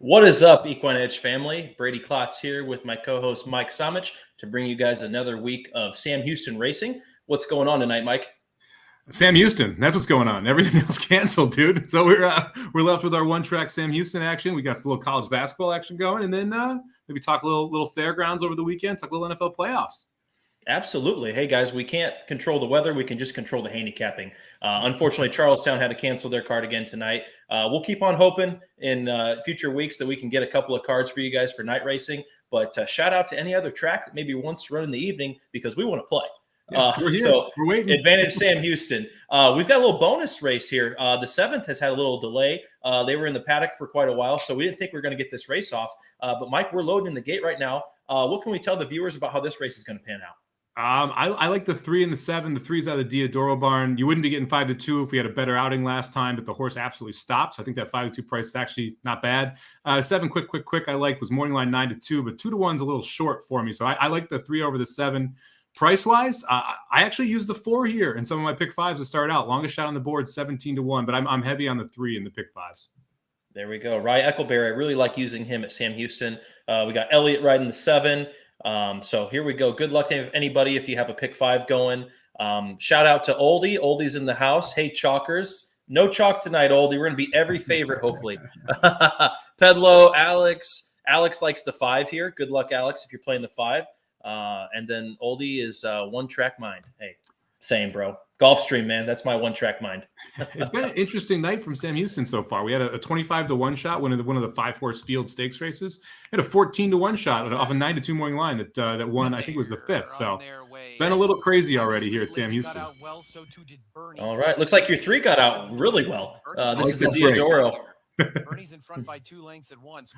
What is up, Equine Edge family? Brady Klotz here with my co-host Mike Somich to bring you guys another week of Sam Houston racing. What's going on tonight, Mike? Sam Houston, that's what's going on. Everything else canceled, dude. So we're left with our one-track Sam Houston action. We got some little college basketball action going, and then maybe talk a little Fairgrounds over the weekend, talk a little NFL playoffs. Absolutely. Hey, guys, we can't control the weather. We can just control the handicapping. Unfortunately, Charlestown had to cancel their card again tonight. We'll keep on hoping in future weeks that we can get a couple of cards for you guys for night racing. But shout out to any other track that maybe wants to run in the evening because we want to play. Yeah, we're here. So we're waiting. Advantage Sam Houston. We've got a little bonus race here. The 7th has had a little delay. They were in the paddock for quite a while, so we didn't think we were going to get this race off. But, Mike, we're loading the gate right now. What can we tell the viewers about how this race is going to pan out? I like the 3 and the 7. The 3's out of the Diodoro barn. You wouldn't be getting 5-2 if we had a better outing last time, but the horse absolutely stopped. So I think that 5-2 price is actually not bad. 7 quick. I like was morning line 9-2, but 2-1's a little short for me. So I like the 3 over the 7. Price wise, I actually used the 4 here in some of my pick 5s to start out. Longest shot on the board, 17-1, but I'm heavy on the 3 in the pick 5s. There we go. Rye Eccleberry, I really like using him at Sam Houston. We got Elliott riding the 7. So here we go. Good luck to anybody if you have a pick 5 going. Shout out to Oldie. Oldie's in the house. Hey, chalkers. No chalk tonight, Oldie. We're going to beat every favorite, hopefully. Pedlo, Alex. Alex likes the 5 here. Good luck, Alex, if you're playing the 5. And then Oldie is one-track mind. Hey, same, bro. Gulfstream, man. That's my one-track mind. It's been an interesting night from Sam Houston so far. We had a 25-1 shot, one of the 5-horse field stakes races. We had a 14-1 shot off a 9-2 morning line that won, I think it was the 5th. So been a little crazy already here at Sam Houston. All right. Looks like your 3 got out really well. This is the Diodoro. Bernie's in front by 2 lengths at once.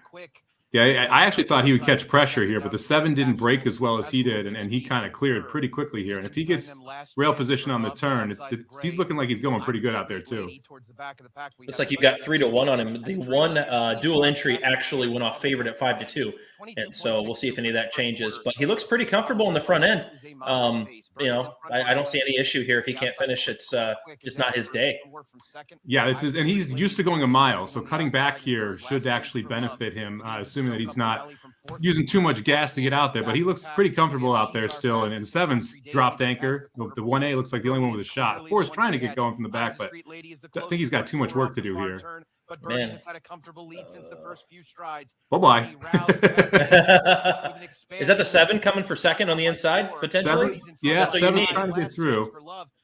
Quick. Yeah, I actually thought he would catch pressure here, but the 7 didn't break as well as he did, and he kind of cleared pretty quickly here. And if he gets rail position on the turn, he's looking like he's going pretty good out there too. Looks like you've got 3-1 on him. The one dual entry actually went off favorite at 5-2, and so we'll see if any of that changes. But he looks pretty comfortable in the front end. I don't see any issue here if he can't finish. It's just not his day. Yeah, and he's used to going a mile, so cutting back here should actually benefit him, assuming that he's not using too much gas to get out there. But he looks pretty comfortable out there still. And the 7's dropped anchor. The 1A looks like the only one with a shot. 4 is trying to get going from the back, but I think he's got too much work to do here. But Bernie has had a comfortable lead since the first few strides. Bye-bye. Is that the 7 coming for second on the inside, potentially? 7, yeah, 7 trying to get through.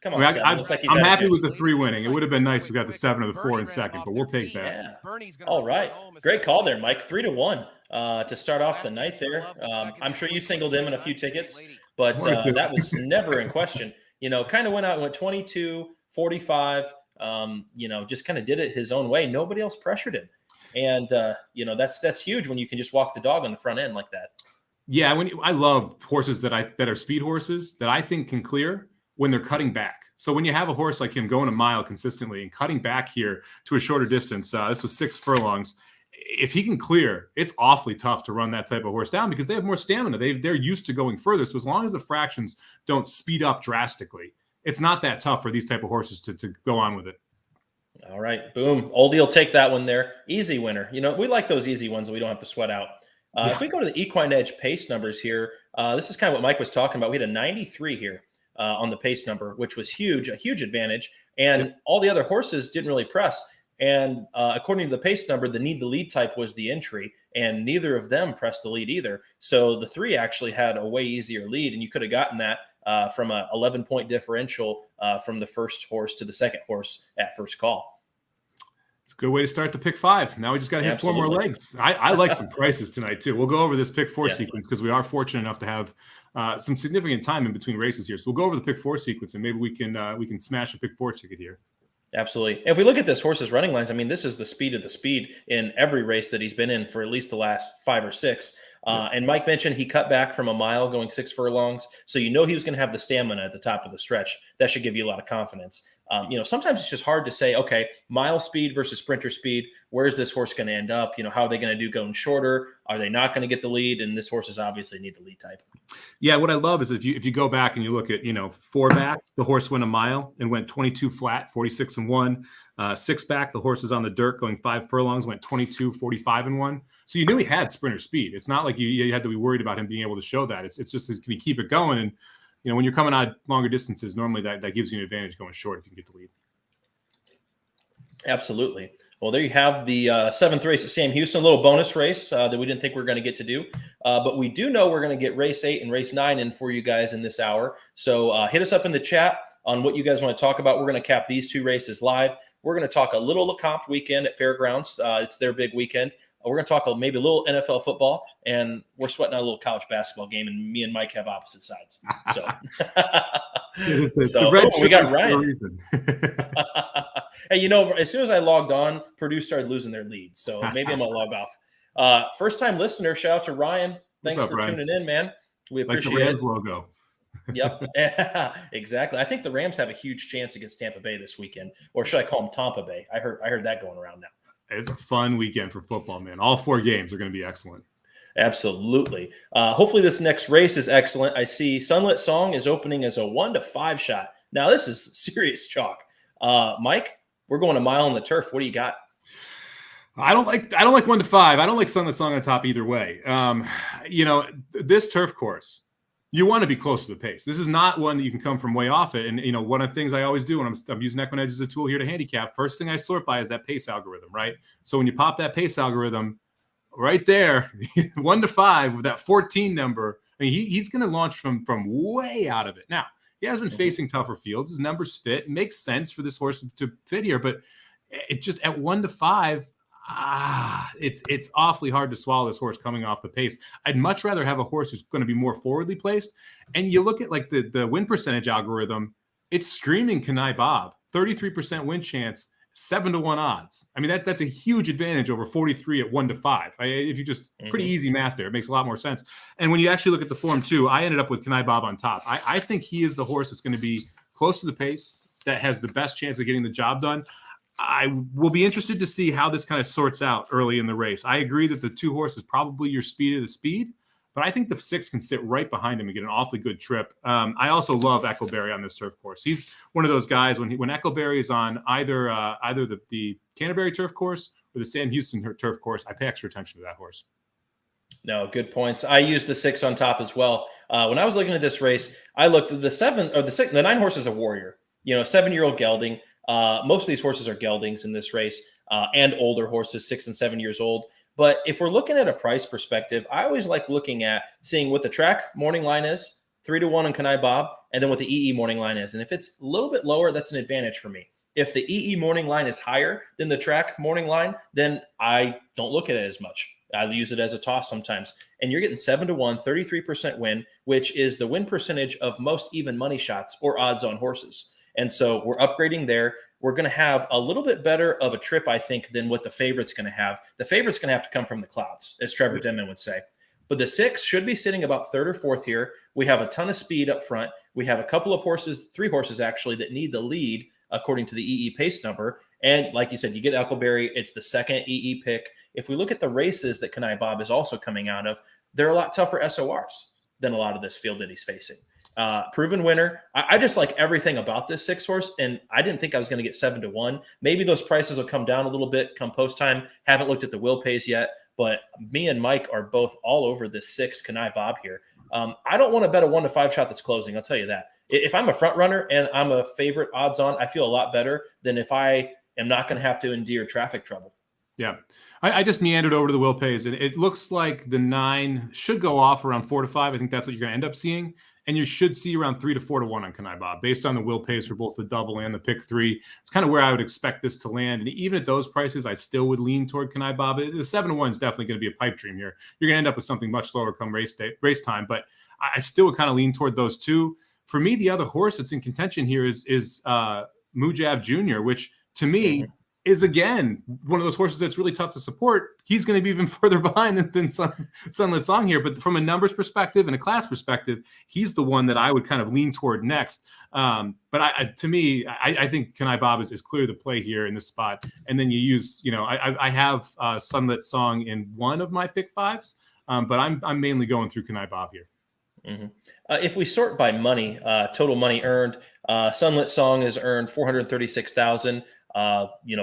Come on, I'm happy with the 3 winning. It would have been nice if we got the 7 or the 4 in second, but we'll take that. Yeah. All right. Great call there, Mike. 3-1 to start off the night there. I'm sure you singled him in a few tickets, but that was never in question. Kind of went out and went 22, 45. Just kind of did it his own way. Nobody else pressured him. And, that's huge when you can just walk the dog on the front end like that. Yeah, I love horses that are speed horses that I think can clear when they're cutting back. So when you have a horse like him going a mile consistently and cutting back here to a shorter distance, this was 6 furlongs. If he can clear, it's awfully tough to run that type of horse down because they have more stamina. They're used to going further. So as long as the fractions don't speed up drastically, it's not that tough for these type of horses to go on with it. All right. Boom. Oldie will take that one there. Easy winner. We like those easy ones that we don't have to sweat out. If we go to the Equine Edge pace numbers here, this is kind of what Mike was talking about. We had a 93 here on the pace number, which was huge, a huge advantage. And all the other horses didn't really press. And according to the pace number, the need the lead type was the entry, and neither of them pressed the lead either. So the 3 actually had a way easier lead, and you could have gotten that from a 11-point differential from the first horse to the second horse at first call. It's a good way to start the pick 5. Now we just got to hit 4 more legs. I like some prices tonight too. We'll go over this pick 4 sequence because we are fortunate enough to have some significant time in between races here. So we'll go over the pick 4 sequence and maybe we can smash a pick 4 ticket here. Absolutely. If we look at this horse's running lines, this is the speed of the speed in every race that he's been in for at least the last 5 or 6. And Mike mentioned he cut back from a mile going 6 furlongs. So he was going to have the stamina at the top of the stretch. That should give you a lot of confidence. Sometimes it's just hard to say, okay, mile speed versus sprinter speed. Where is this horse going to end up? How are they going to do going shorter? Are they not going to get the lead? And this horse is obviously need the lead type. Yeah, what I love is if you go back and you look at 4 back, the horse went a mile and went 22 flat, 46-1. 6 back, the horse is on the dirt going 5 furlongs, went 22, 45-1. So you knew he had sprinter speed. It's not like you had to be worried about him being able to show that. It's just can he keep it going? And when you're coming out longer distances, normally that gives you an advantage going short if you can get the lead. Absolutely. Well, there you have the 7th race at Sam Houston, a little bonus race that we didn't think we were going to get to do. But we do know we're going to get race 8 and race 9 in for you guys in this hour. So hit us up in the chat on what you guys want to talk about. We're going to cap these 2 races live. We're going to talk a little LeCompte weekend at Fairgrounds. It's their big weekend. We're going to talk maybe a little NFL football, and we're sweating out a little college basketball game, and me and Mike have opposite sides. So, we got Ryan. Hey, as soon as I logged on, Purdue started losing their lead, so maybe I'm going to log off. First-time listener, shout out to Ryan. Thanks for tuning in, man. We appreciate the Rams it. Logo. Yep, exactly. I think the Rams have a huge chance against Tampa Bay this weekend, or should I call them Tampa Bay? I heard that going around now. It's a fun weekend for football, man. All 4 games are going to be excellent. Absolutely. Hopefully this next race is excellent. I see Sunlit Song is opening as a 1-5 shot. Now this is serious chalk. Mike, we're going a mile on the turf. What do you got? I don't like 1-5. I don't like Sunlit Song on top either way. This turf course, you want to be close to the pace. This is not one that you can come from way off it. And, one of the things I always do when I'm using Equinedge as a tool here to handicap, first thing I sort by is that pace algorithm, right? So when you pop that pace algorithm right there, 1-5 with that 14 number, I mean, he's going to launch from way out of it. Now, he has been facing tougher fields. His numbers fit. It makes sense for this horse to fit here, but it just at 1-5, it's awfully hard to swallow this horse coming off the pace. I'd much rather have a horse who's going to be more forwardly placed. And you look at like the win percentage algorithm, it's screaming Kanai Bob, 33% win chance, 7-1 odds. I mean, that's a huge advantage over 43 at 1-5. If you just pretty easy math there, it makes a lot more sense. And when you actually look at the form too, I ended up with Kanai Bob on top. I think he is the horse that's going to be close to the pace, that has the best chance of getting the job done. I will be interested to see how this kind of sorts out early in the race. I agree that the 2 horse is probably your speed of the speed, but I think the 6 can sit right behind him and get an awfully good trip. I also love Echoberry on this turf course. He's one of those guys when Echoberry is on either the Canterbury turf course or the Sam Houston turf course, I pay extra attention to that horse. No, good points. I used the 6 on top as well. When I was looking at this race, I looked at the 9 horse is a warrior. 7-year-old gelding. Most of these horses are geldings in this race and older horses, 6 and 7 years old. But if we're looking at a price perspective, I always like looking at seeing what the track morning line is, 3-1 on Kanai Bob, and then what the EE morning line is. And if it's a little bit lower, that's an advantage for me. If the EE morning line is higher than the track morning line, then I don't look at it as much. I use it as a toss sometimes. And you're getting 7-1, 33% win, which is the win percentage of most even money shots or odds on horses. And so we're upgrading there. We're going to have a little bit better of a trip, I think, than what the favorite's going to have. The favorite's going to have to come from the clouds, as Trevor Denman would say. But the 6 should be sitting about 3rd or 4th here. We have a ton of speed up front. We have a couple of horses, 3 horses actually, that need the lead according to the EE pace number. And like you said, you get Echoberry. It's the 2nd EE pick. If we look at the races that Kanai Bob is also coming out of, they're a lot tougher SORs than a lot of this field that he's facing. Proven winner. I just like everything about this 6 horse, and I didn't think I was going to get 7-1. Maybe those prices will come down a little bit come post time. Haven't looked at the will pays yet, but me and Mike are both all over this 6 Kanai Bob here. I don't want to bet a 1-5 shot that's closing. I'll tell you that. If I'm a front runner and I'm a favorite odds on, I feel a lot better than if I am not going to have to endure traffic trouble. Yeah. I just meandered over to the will pays, and it looks like the 9 should go off around 4-5. I think that's what you're going to end up seeing. And you should see around 3-4-1 on Kanai Bob based on the will pays for both the double and the pick 3. It's kind of where I would expect this to land. And even at those prices, I still would lean toward Kanai Bob. The 7-1 is definitely going to be a pipe dream here. You're going to end up with something much slower come race time, but I still would kind of lean toward those 2. For me, the other horse that's in contention here is Mujab Jr., which to me, is again one of those horses that's really tough to support. He's going to be even further behind than Sunlit Song here. But from a numbers perspective and a class perspective, he's the one that I would kind of lean toward next. But to me, I think Can I Bob is clear the play here in this spot. And then you use, I have Sunlit Song in one of my pick fives, but I'm mainly going through Can I Bob here. Mm-hmm. If we sort by money, total money earned, Sunlit Song has earned $436,000.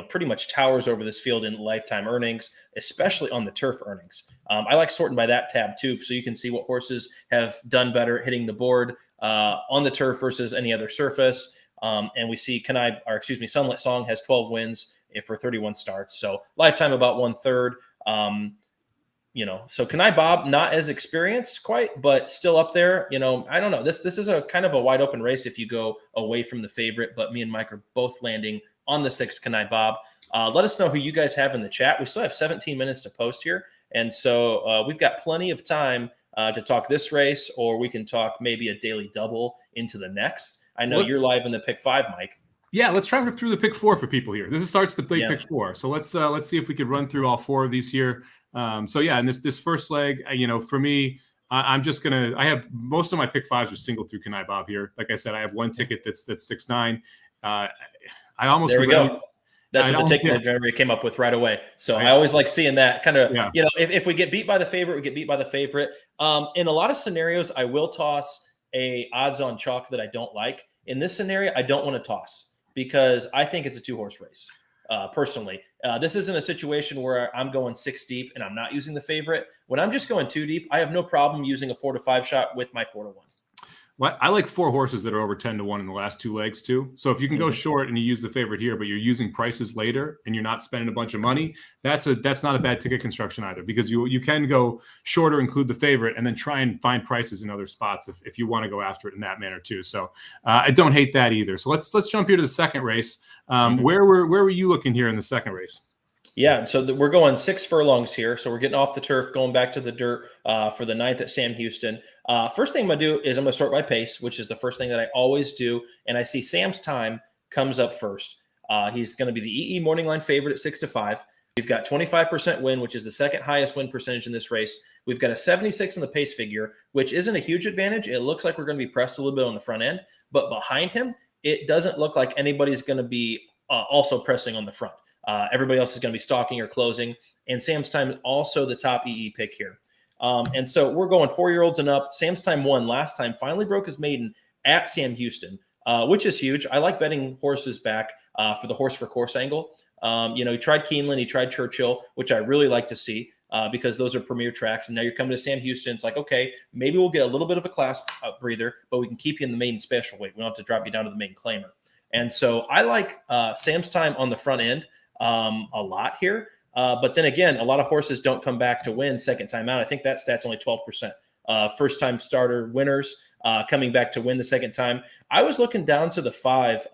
Pretty much towers over this field in lifetime earnings, especially on the turf earnings. I like sorting by that tab too, so you can see what horses have done better hitting the board on the turf versus any other surface. And we see Sunlit Song has 12 wins for 31 starts, so lifetime about 1/3. So Can I Bob, not as experienced quite, but still up there. I don't know. This is a kind of a wide open race if you go away from the favorite, but me and Mike are both landing on the 6 Can I Bob. Let us know who you guys have in the chat. We still have 17 minutes to post here. And so we've got plenty of time to talk this race, or we can talk maybe a daily double into the next. I know you're live in the pick 5, Mike. Yeah, let's try through the pick 4 for people here. This starts the pick 4. So let's see if we could run through all 4 of these here. In this first leg, for me, I have most of my pick 5s are single through Can I Bob here. Like I said, I have one ticket that's 6-9. There we go. That's what the ticket generator came up with right away. So I always like seeing that kind of, if we get beat by the favorite, we get beat by the favorite. In a lot of scenarios, I will toss a odds on chalk that I don't like. In this scenario, I don't want to toss because I think it's a 2-horse race. Personally, this isn't a situation where I'm going 6 deep and I'm not using the favorite. When I'm just going 2 deep, I have no problem using a 4 to 5 shot with my 4 to 1. Well, I like 4 horses that are over 10 to 1 in the last 2 legs too. So if you can go short and you use the favorite here, but you're using prices later and you're not spending a bunch of money, that's not a bad ticket construction either, because you can go shorter, include the favorite, and then try and find prices in other spots if you want to go after it in that manner too. So I don't hate that either. So let's jump here to the second race. Where were you looking here in the second race? Yeah, so we're going 6 furlongs here. So we're getting off the turf, going back to the dirt for the 9th at Sam Houston. First thing I'm going to do is I'm going to sort by pace, which is the first thing that I always do. And I see Sam's time comes up first. He's going to be the EE morning line favorite at 6-5. We've got 25% win, which is the second highest win percentage in this race. We've got a 76 in the pace figure, which isn't a huge advantage. It looks like we're going to be pressed a little bit on the front end, but behind him, it doesn't look like anybody's going to be also pressing on the front. Everybody else is going to be stalking or closing. And Sam's time is also the top EE pick here. And so we're going 4-year-olds and up. Sam's time won last time, finally broke his maiden at Sam Houston, which is huge. I like betting horses back for the horse for course angle. He tried Keeneland, he tried Churchill, which I really like to see because those are premier tracks. And now you're coming to Sam Houston. It's like, okay, maybe we'll get a little bit of a class breather, but we can keep you in the maiden special weight. We don't have to drop you down to the maiden claimer. And so I like Sam's time on the front end a lot here. But then again, a lot of horses don't come back to win second time out. I think that stat's only 12%. First time starter winners coming back to win the second time. I was looking down to the 5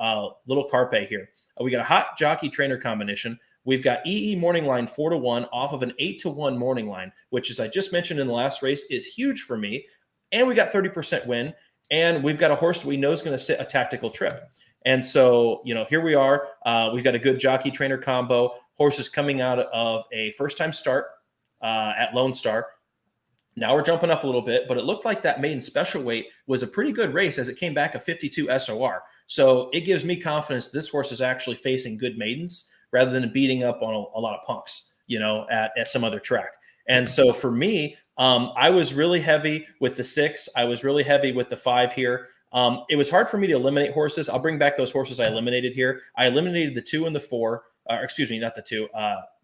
Little Carpe here. We got a hot jockey trainer combination. We've got EE morning line 4 to 1 off of an 8 to 1 morning line, which, as I just mentioned in the last race, is huge for me. And we got 30% win. And we've got a horse we know is going to sit a tactical trip. And so, here we are. We've got a good jockey trainer combo. Horses coming out of a first-time start at Lone Star. Now we're jumping up a little bit, but it looked like that maiden special weight was a pretty good race as it came back a 52 SOR. So it gives me confidence this horse is actually facing good maidens rather than beating up on a lot of punks, at some other track. And so for me, I was really heavy with the 6. I was really heavy with the 5 here. It was hard for me to eliminate horses. I'll bring back those horses I eliminated here. I eliminated the 2 and the 4. Not the 2.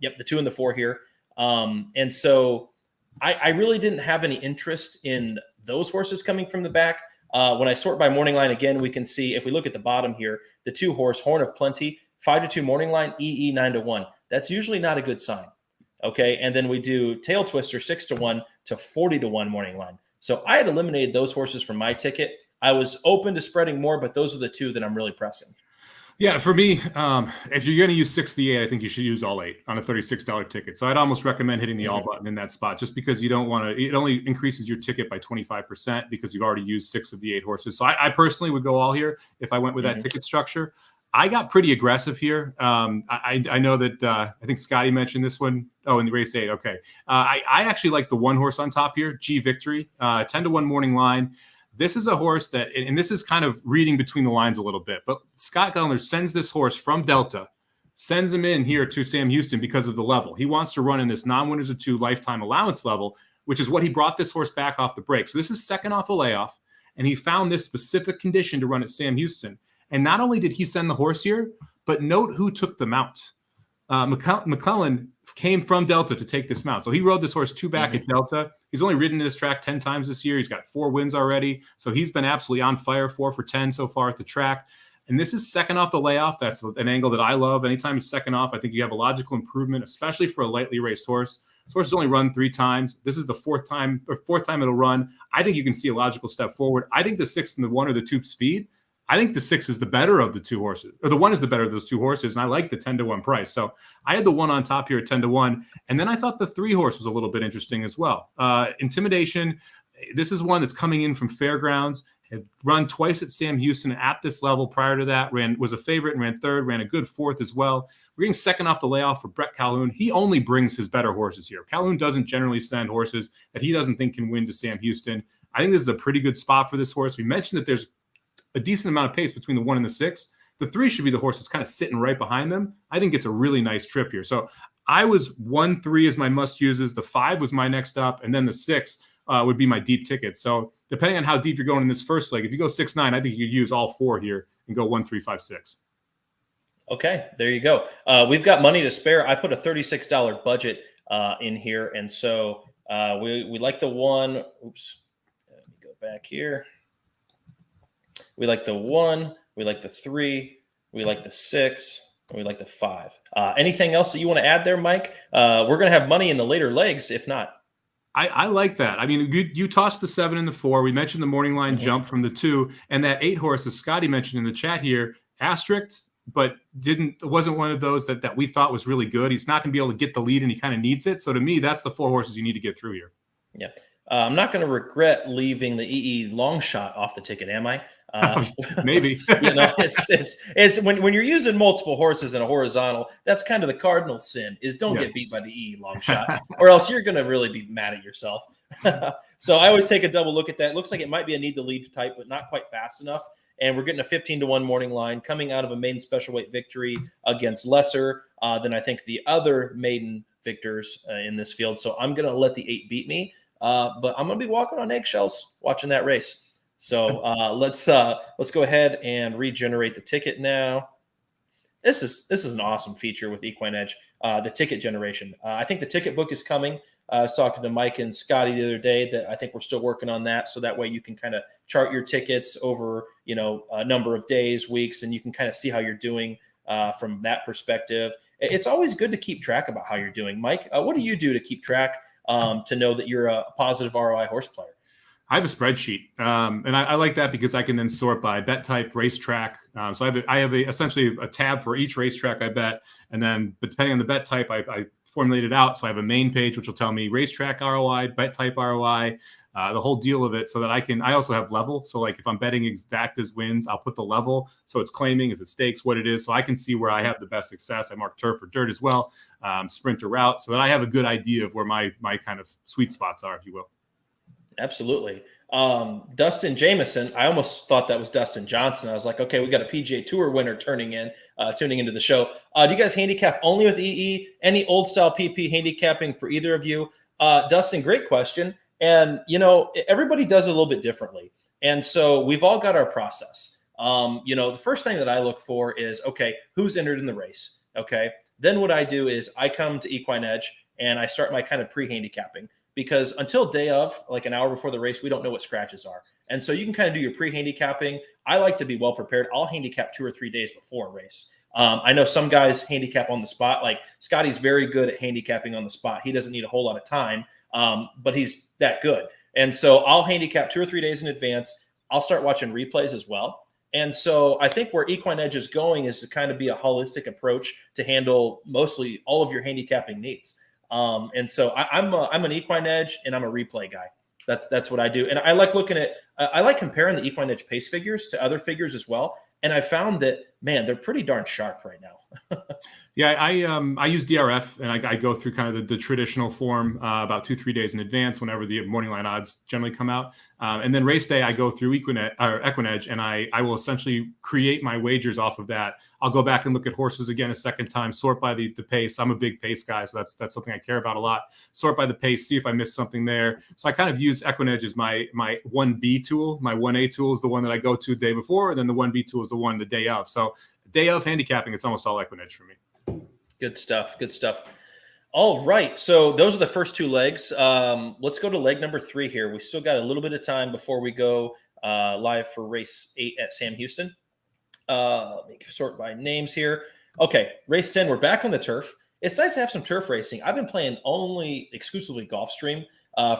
The 2 and the 4 here. And so I really didn't have any interest in those horses coming from the back. When I sort by morning line, again, we can see, if we look at the bottom here, the 2 horse Horn of Plenty, 5 to 2 morning line, EE 9 to 1. That's usually not a good sign. Okay. And then we do Tail Twister 6 to 1 to 40 to 1 morning line. So I had eliminated those horses from my ticket. I was open to spreading more, but those are the 2 that I'm really pressing. Yeah, for me, if you're going to use 6 the 8, I think you should use all 8 on a $36 ticket. So I'd almost recommend hitting the all button in that spot, just because you don't want to. It only increases your ticket by 25% because you've already used 6 of the 8 horses. So I personally would go all here if I went with that ticket structure. I got pretty aggressive here. I know that I think Scotty mentioned this one. Oh, in the race 8. Okay. I actually like the one horse on top here, G Victory, 10-1 morning line. This is a horse that, and this is kind of reading between the lines a little bit, but Scott Gellner sends this horse from Delta, sends him in here to Sam Houston because of the level. He wants to run in this non-winners of 2 lifetime allowance level, which is what he brought this horse back off the break. So this is second off a layoff, and he found this specific condition to run at Sam Houston. And not only did he send the horse here, but note who took the mount. McClellan came from Delta to take this mount. So he rode this horse 2 back at Delta. He's only ridden this track 10 times this year. He's got 4 wins already. So he's been absolutely on fire, 4 for 10 so far at the track. And this is second off the layoff. That's an angle that I love. Anytime he's second off, I think you have a logical improvement, especially for a lightly raced horse. This horse has only run 3 times. This is the fourth time it'll run. I think you can see a logical step forward. I think the 6 and the 1 are the 2 speed. I think the 6 is the better of the 2 horses, or the 1 is the better of those 2 horses. And I like the 10-1 price. So I had the 1 on top here at 10-1. And then I thought the 3 horse was a little bit interesting as well. Intimidation. This is one that's coming in from Fairgrounds, had run twice at Sam Houston at this level prior to that, was a favorite and ran 3rd, ran a good 4th as well. We're getting second off the layoff for Brett Calhoun. He only brings his better horses here. Calhoun doesn't generally send horses that he doesn't think can win to Sam Houston. I think this is a pretty good spot for this horse. We mentioned that there's a decent amount of pace between the 1 and the 6. The 3 should be the horse that's kind of sitting right behind them. I think it's a really nice trip here. So I was 1-3 as my must uses. The 5 was my next up, and then the 6 would be my deep ticket. So depending on how deep you're going in this first leg, if you go 6-9, I think you could use all 4 here and go 1-3-5-6. Okay, there you go. We've got money to spare. I put a $36 budget in here, and so we like the 1. Oops, let me go back here. We like the 1, we like the 3, we like the 6, and we like the 5. Anything else that you want to add there, Mike? We're going to have money in the later legs, if not. I like that. I mean, you tossed the 7 and the 4. We mentioned the morning line jump from the 2, and that 8 horse, as Scotty mentioned in the chat here, asterisked, but wasn't one of those that we thought was really good. He's not going to be able to get the lead, and he kind of needs it. So to me, that's the 4 horses you need to get through here. Yeah. I'm not going to regret leaving the EE long shot off the ticket, am I? Maybe. It's when you're using multiple horses in a horizontal, that's kind of the cardinal sin is don't get beat by the EE long shot, or else you're going to really be mad at yourself. So I always take a double look at that. It looks like it might be a need to lead type, but not quite fast enough. And we're getting a 15-1 morning line coming out of a maiden special weight victory against lesser than I think the other maiden victors in this field. So I'm going to let the 8 beat me. But I'm going to be walking on eggshells watching that race. So let's go ahead and regenerate the ticket now. This is an awesome feature with Equine Edge, the ticket generation. I think the ticket book is coming. I was talking to Mike and Scotty the other day that I think we're still working on that. So that way you can kind of chart your tickets over, a number of days, weeks, and you can kind of see how you're doing from that perspective. It's always good to keep track about how you're doing. Mike, what do you do to keep track to know that you're a positive ROI horse player? I have a spreadsheet, and I like that because I can then sort by bet type, racetrack. So I have essentially a tab for each racetrack I bet, and then but depending on the bet type, I formulate it out. So I have a main page which will tell me racetrack ROI, bet type ROI, the whole deal of it, so that I also have level. So like if I'm betting exact as wins, I'll put the level. So it's claiming, is it stakes, what it is. So I can see where I have the best success. I mark turf or dirt as well, sprint or route, so that I have a good idea of where my kind of sweet spots are, if you will. Absolutely. Dustin Jameson, I almost thought that was Dustin Johnson. I was like, okay, we got a PGA Tour winner tuning into the show. Do you guys handicap only with EE? Any old style PP handicapping for either of you? Dustin, great question. And, everybody does it a little bit differently. And so we've all got our process. The first thing that I look for is, okay, who's entered in the race? Okay. Then what I do is I come to Equine Edge and I start my kind of pre-handicapping. Because until day of, like an hour before the race, we don't know what scratches are. And so you can kind of do your pre-handicapping. I like to be well prepared. I'll handicap 2 or 3 days before a race. I know some guys handicap on the spot. Like Scotty's very good at handicapping on the spot. He doesn't need a whole lot of time, but he's that good. And so I'll handicap 2 or 3 days in advance. I'll start watching replays as well. And so I think where Equine Edge is going is to kind of be a holistic approach to handle mostly all of your handicapping needs. And so I'm an Equine Edge and I'm a replay guy. That's what I do. And I like looking at, I like comparing the Equine Edge pace figures to other figures as well. And I found that man, they're pretty darn sharp right now. Yeah, I use DRF, and I go through kind of the traditional form about 2-3 days in advance whenever the morning line odds generally come out. And then race day, I go through Equinedge, and I will essentially create my wagers off of that. I'll go back and look at horses again a second time, sort by the pace. I'm a big pace guy, so that's something I care about a lot. Sort by the pace, see if I missed something there. So I kind of use Equinedge as my 1B tool. My 1A tool is the one that I go to the day before, and then the 1B tool is the one the day of. So day of handicapping, it's almost all Equinedge for me. Good stuff. Good stuff. All right. So those are the first two legs. Let's go to leg number 3 here. We still got a little bit of time before we go live for race 8 at Sam Houston. Let me sort by names here. Okay. Race 10. We're back on the turf. It's nice to have some turf racing. I've been playing exclusively Gulfstream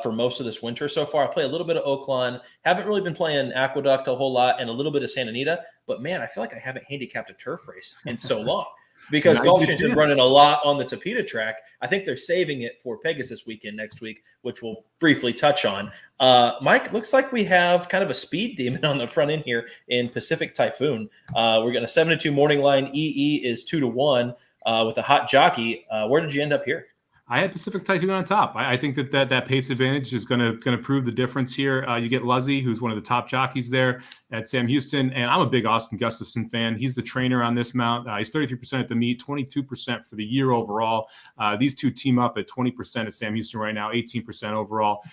for most of this winter so far. I play a little bit of Oaklawn. Haven't really been playing Aqueduct a whole lot and a little bit of Santa Anita. But man, I feel like I haven't handicapped a turf race in so long. Because Gulfstream's been running a lot on the Tapeta track. I think they're saving it for Pegasus weekend next week, which we'll briefly touch on. Mike, looks like we have kind of a speed demon on the front end here in Pacific Typhoon. We're getting a 7-2 morning line. EE is 2-1 with a hot jockey. Where did you end up here? I had Pacific Typhoon on top. I think that pace advantage is going to prove the difference here. You get Luzzy, who's one of the top jockeys there at Sam Houston, and I'm a big Austin Gustafson fan. He's the trainer on this mount. He's 33% at the meet, 22% for the year overall. These two team up at 20% at Sam Houston right now, 18% overall.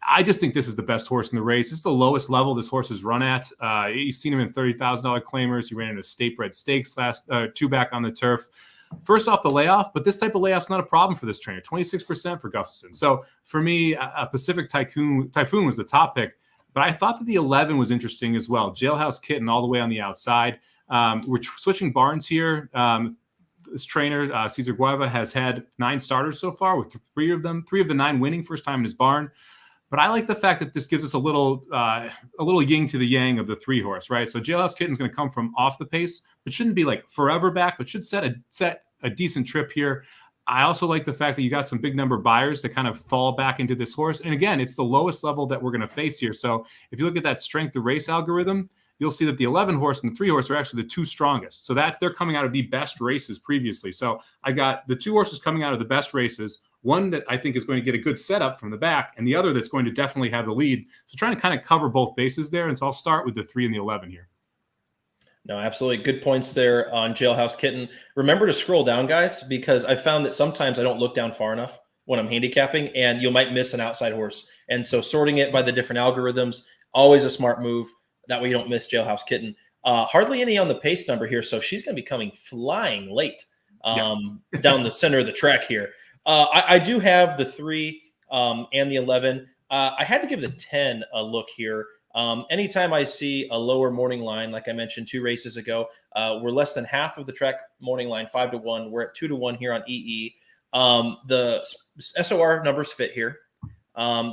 I just think this is the best horse in the race. This is the lowest level this horse has run at. You've seen him in $30,000 claimers. He ran in a state bred stakes last 2 back on the turf. First off the layoff, but this type of layoff's not a problem for this trainer, 26% for Gustafson. So for me, a Pacific Typhoon was the top pick, but I thought that the 11 was interesting as well. Jailhouse Kitten all the way on the outside. We're switching barns here. This trainer, Cesar Guava, has had 9 starters so far, with 3 of the 9 winning, first time in his barn. But I like the fact that this gives us a little yin to the yang of the 3 horse, right? So Jailhouse Kitten's going to come from off the pace, but shouldn't be like forever back, but should set a decent trip here. I also like the fact that you got some big number buyers to kind of fall back into this horse. And again, it's the lowest level that we're going to face here. So if you look at that strength of race algorithm, you'll see that the 11 horse and the 3 horse are actually the 2 strongest. So they're coming out of the best races previously. So I got the 2 horses coming out of the best races, one that I think is going to get a good setup from the back, and the other that's going to definitely have the lead. So trying to kind of cover both bases there. And so I'll start with the 3 and the 11 here. No, absolutely. Good points there on Jailhouse Kitten. Remember to scroll down, guys, because I found that sometimes I don't look down far enough when I'm handicapping, and you might miss an outside horse. And so sorting it by the different algorithms, always a smart move. That way you don't miss Jailhouse Kitten. Hardly any on the pace number here, so she's going to be coming flying late down the center of the track here. I do have the 3 and the 11. I had to give the 10 a look here. Anytime I see a lower morning line, like I mentioned 2 races ago, we're less than half of the track morning line, 5-1. We're at 2-1 here on EE. The SOR numbers fit here.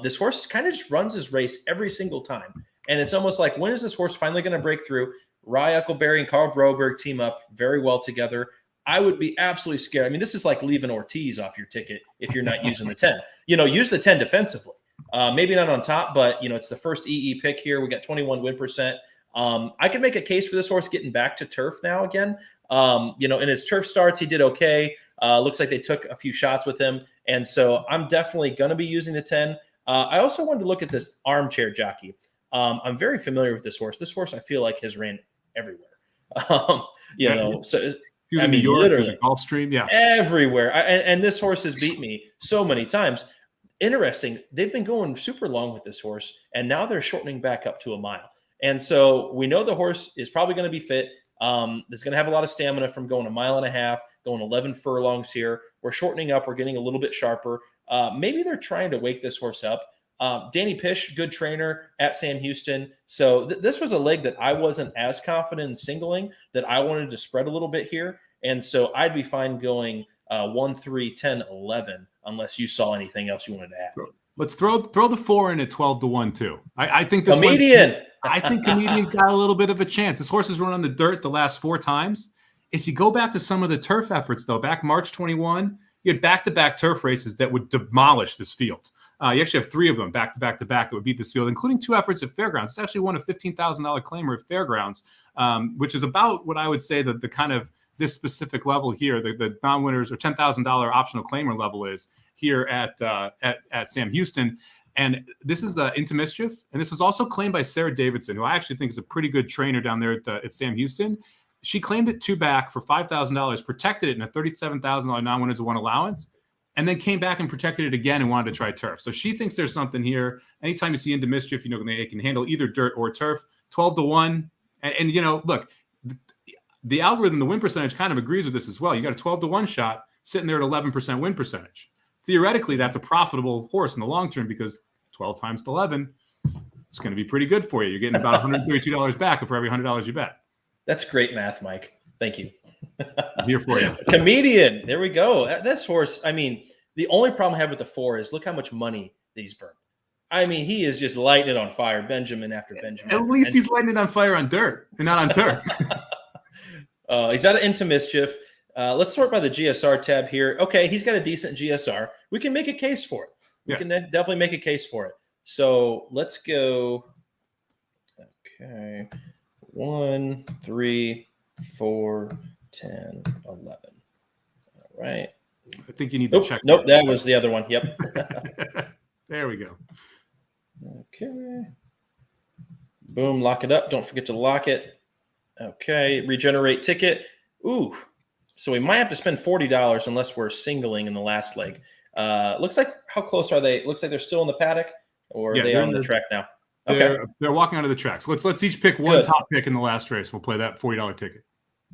This horse kind of just runs his race every single time. And it's almost like, when is this horse finally going to break through? Rye Uckleberry and Carl Broberg team up very well together. I would be absolutely scared. I mean, this is like leaving Ortiz off your ticket if you're not using the 10. Use the 10 defensively. Maybe not on top, but, it's the first EE pick here. We got 21 win percent. I could make a case for this horse getting back to turf now again. In his turf starts, he did okay. Looks like they took a few shots with him. And so I'm definitely going to be using the 10. I also wanted to look at this armchair jockey. I'm very familiar with this horse. This horse, I feel like, has ran everywhere. So he was in New York, literally, there's a Gulfstream, everywhere. And this horse has beat me so many times. Interesting. They've been going super long with this horse, and now they're shortening back up to a mile. And so we know the horse is probably going to be fit. It's going to have a lot of stamina from going 1.5 miles, going 11 furlongs here. We're shortening up. We're getting a little bit sharper. Maybe they're trying to wake this horse up. Danny Pish, good trainer at Sam Houston. So this was a leg that I wasn't as confident in singling, that I wanted to spread a little bit here. And so I'd be fine going 1, 3, 10, 11, unless you saw anything else you wanted to add. Let's throw the 4 in at 12-1 too. I think this Comedian. I think Comedian's got a little bit of a chance. This horse has run on the dirt the last 4 times. If you go back to some of the turf efforts, though, back March 21, you had back-to-back turf races that would demolish this field. You actually have 3 of them back to back to back that would beat this field, including 2 efforts at Fairgrounds. It's actually won a $15,000 claimer at Fairgrounds, which is about what I would say that the kind of this specific level here, the non-winners or $10,000 optional claimer level is here at Sam Houston. And this is Into Mischief. And this was also claimed by Sarah Davidson, who I actually think is a pretty good trainer down there at Sam Houston. She claimed it 2 back for $5,000, protected it in a $37,000 non-winners of 1 allowance, and then came back and protected it again and wanted to try turf. So she thinks there's something here. Anytime you see Into Mischief, they can handle either dirt or turf. 12-1. And look, the algorithm, the win percentage kind of agrees with this as well. You got a 12-1 shot sitting there at 11% win percentage. Theoretically, that's a profitable horse in the long term because 12 times 11, it's going to be pretty good for you. You're getting about $132 back for every $100 you bet. That's great math, Mike. Thank you. I'm here for you. Comedian. There we go. This horse, the only problem I have with the 4 is look how much money these burn. He is just lighting it on fire, Benjamin after Benjamin. At least he's lighting it on fire on dirt and not on turf. He's out of Into Mischief. Let's sort by the GSR tab here. Okay, he's got a decent GSR. We can make a case for it. We can definitely make a case for it. So let's go. Okay. 1, 3, 4, 10, 11. All right. I think you need to check. Nope, that was the other one. Yep. There we go. Okay. Boom, lock it up. Don't forget to lock it. Okay, regenerate ticket. Ooh, so we might have to spend $40 unless we're singling in the last leg. Looks like, how close are they? Looks like they're still in the paddock, or are they on the track now? Okay, they're walking onto the track. So let's each pick one top pick in the last race. We'll play that $40 ticket.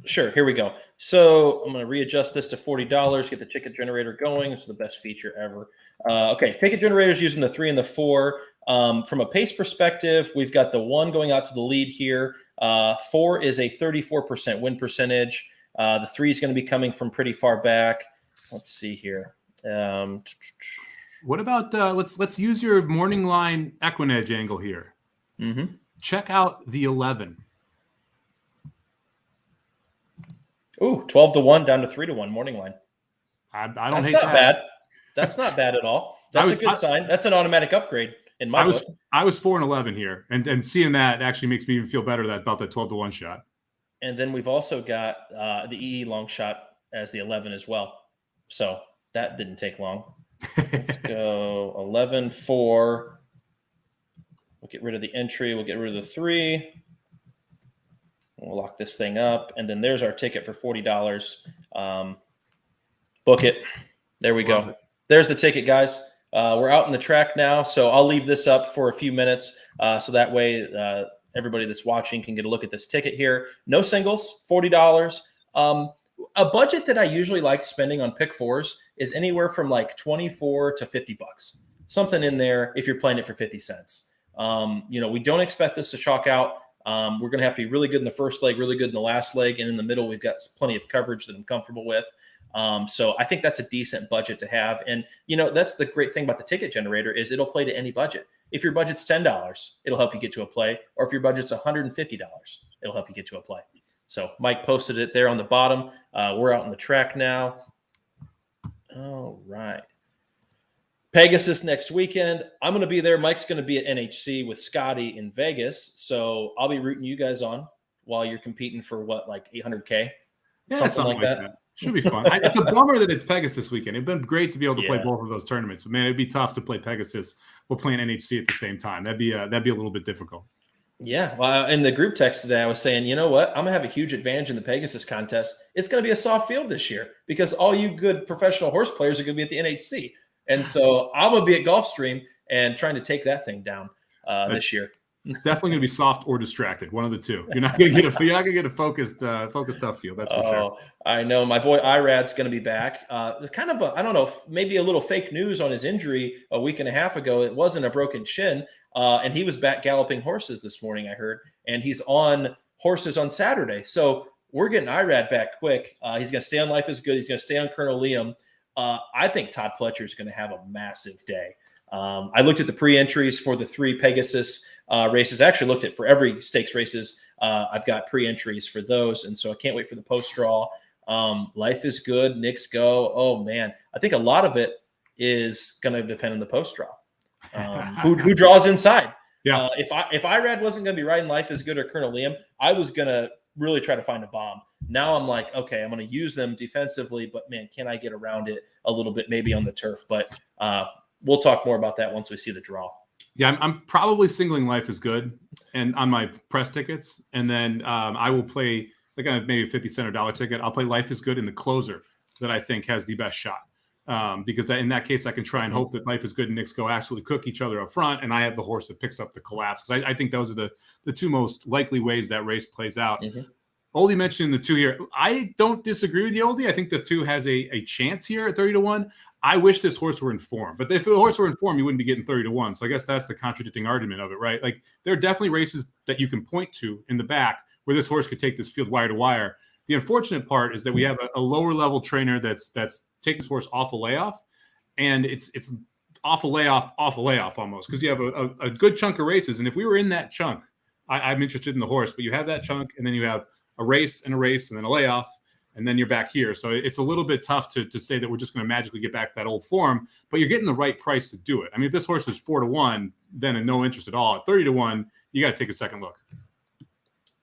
Sure, here we go. So I'm going to readjust this to $40, get the ticket generator going. It's the best feature ever. Okay, ticket generators using the 3 and the 4. From a pace perspective, we've got the 1 going out to the lead here. 4 is a 34% win percentage. The 3 is going to be coming from pretty far back. Let's see here. What about let's use your morning line Equinedge angle here. Mm-hmm. Check out the 11. Ooh, 12-1 down to 3-1 morning line. I don't That's hate not that. bad. That's not bad at all. That's a good sign. That's an automatic upgrade in my book. I was 4-11 here, and seeing that actually makes me even feel better about that 12-1 shot. And then we've also got the EE long shot as the 11 as well. So that didn't take long. Let's go 11-4. We'll get rid of the entry. We'll get rid of the 3. We'll lock this thing up. And then there's our ticket for $40. Book it. There we go. There's the ticket, guys. We're out in the track now, so I'll leave this up for a few minutes so that way everybody that's watching can get a look at this ticket here. No singles, $40. A budget that I usually like spending on pick 4s is anywhere from like $24 to $50. Something in there if you're playing it for 50 cents. We don't expect this to chalk out. We're going to have to be really good in the first leg, really good in the last leg, and in the middle we've got plenty of coverage that I'm comfortable with. So I think that's a decent budget to have. And, that's the great thing about the ticket generator is it'll play to any budget. If your budget's $10, it'll help you get to a play. Or if your budget's $150, it'll help you get to a play. So Mike posted it there on the bottom. We're out on the track now. All right. Pegasus next weekend. I'm going to be there. Mike's going to be at NHC with Scotty in Vegas. So I'll be rooting you guys on while you're competing for like 800K? Yeah, something like that. Should be fun. It's a bummer that it's Pegasus weekend. It'd been great to be able to play both of those tournaments, but man, it'd be tough to play Pegasus while playing NHC at the same time. That'd be a little bit difficult. Yeah. Well, in the group text today, I was saying, you know what? I'm gonna have a huge advantage in the Pegasus contest. It's gonna be a soft field this year because all you good professional horse players are gonna be at the NHC, and so I'm gonna be at Gulfstream and trying to take that thing down this year. Definitely gonna be soft or distracted, one of the two. You're not gonna get a focused tough field. That's for sure. I know my boy Irad's gonna be back. Kind of I don't know, maybe a little fake news on his injury a week and a half ago. It wasn't a broken shin, and he was back galloping horses this morning, I heard, and he's on horses on Saturday. So we're getting Irad back quick. He's gonna stay on Life is Good. He's gonna stay on Colonel Liam. I think Todd Pletcher is gonna have a massive day. I looked at the pre-entries for the 3 Pegasus races. I actually looked at for every stakes races. I've got pre-entries for those, and so I can't wait for the post-draw. Life is Good, Knicks Go. Oh, man. I think a lot of it is going to depend on the post-draw. who draws inside. Yeah. If Irad wasn't going to be riding Life is Good or Colonel Liam, I was going to really try to find a bomb. Now I'm like, okay, I'm going to use them defensively, but man, can I get around it a little bit, maybe on the turf? But we'll talk more about that once we see the draw. Yeah, I'm probably singling Life is Good and on my press tickets, and then I will play like on maybe a 50 cent or dollar ticket. I'll play Life is Good in the closer that I think has the best shot. Because in that case, I can try and hope that Life is Good and Knicks go absolutely cook each other up front, and I have the horse that picks up the collapse. Because I think those are the two most likely ways that race plays out. Mm-hmm. Oldie mentioned the 2 here. I don't disagree with you, Oldie. I think the 2 has a chance here at 30-1. I wish this horse were in form, but if the horse were in form, you wouldn't be getting 30-1. So I guess that's the contradicting argument of it, right? Like there are definitely races that you can point to in the back where this horse could take this field wire to wire. The unfortunate part is that we have a lower level trainer that's taking this horse off a layoff, and it's off a layoff almost, because you have a good chunk of races. And if we were in that chunk, I'm interested in the horse, but you have that chunk, and then you have a race, and then a layoff, and then you're back here. So it's a little bit tough to say that we're just going to magically get back to that old form, but you're getting the right price to do it. I mean, if this horse is 4-1, then no interest at all. At 30-1, you got to take a second look.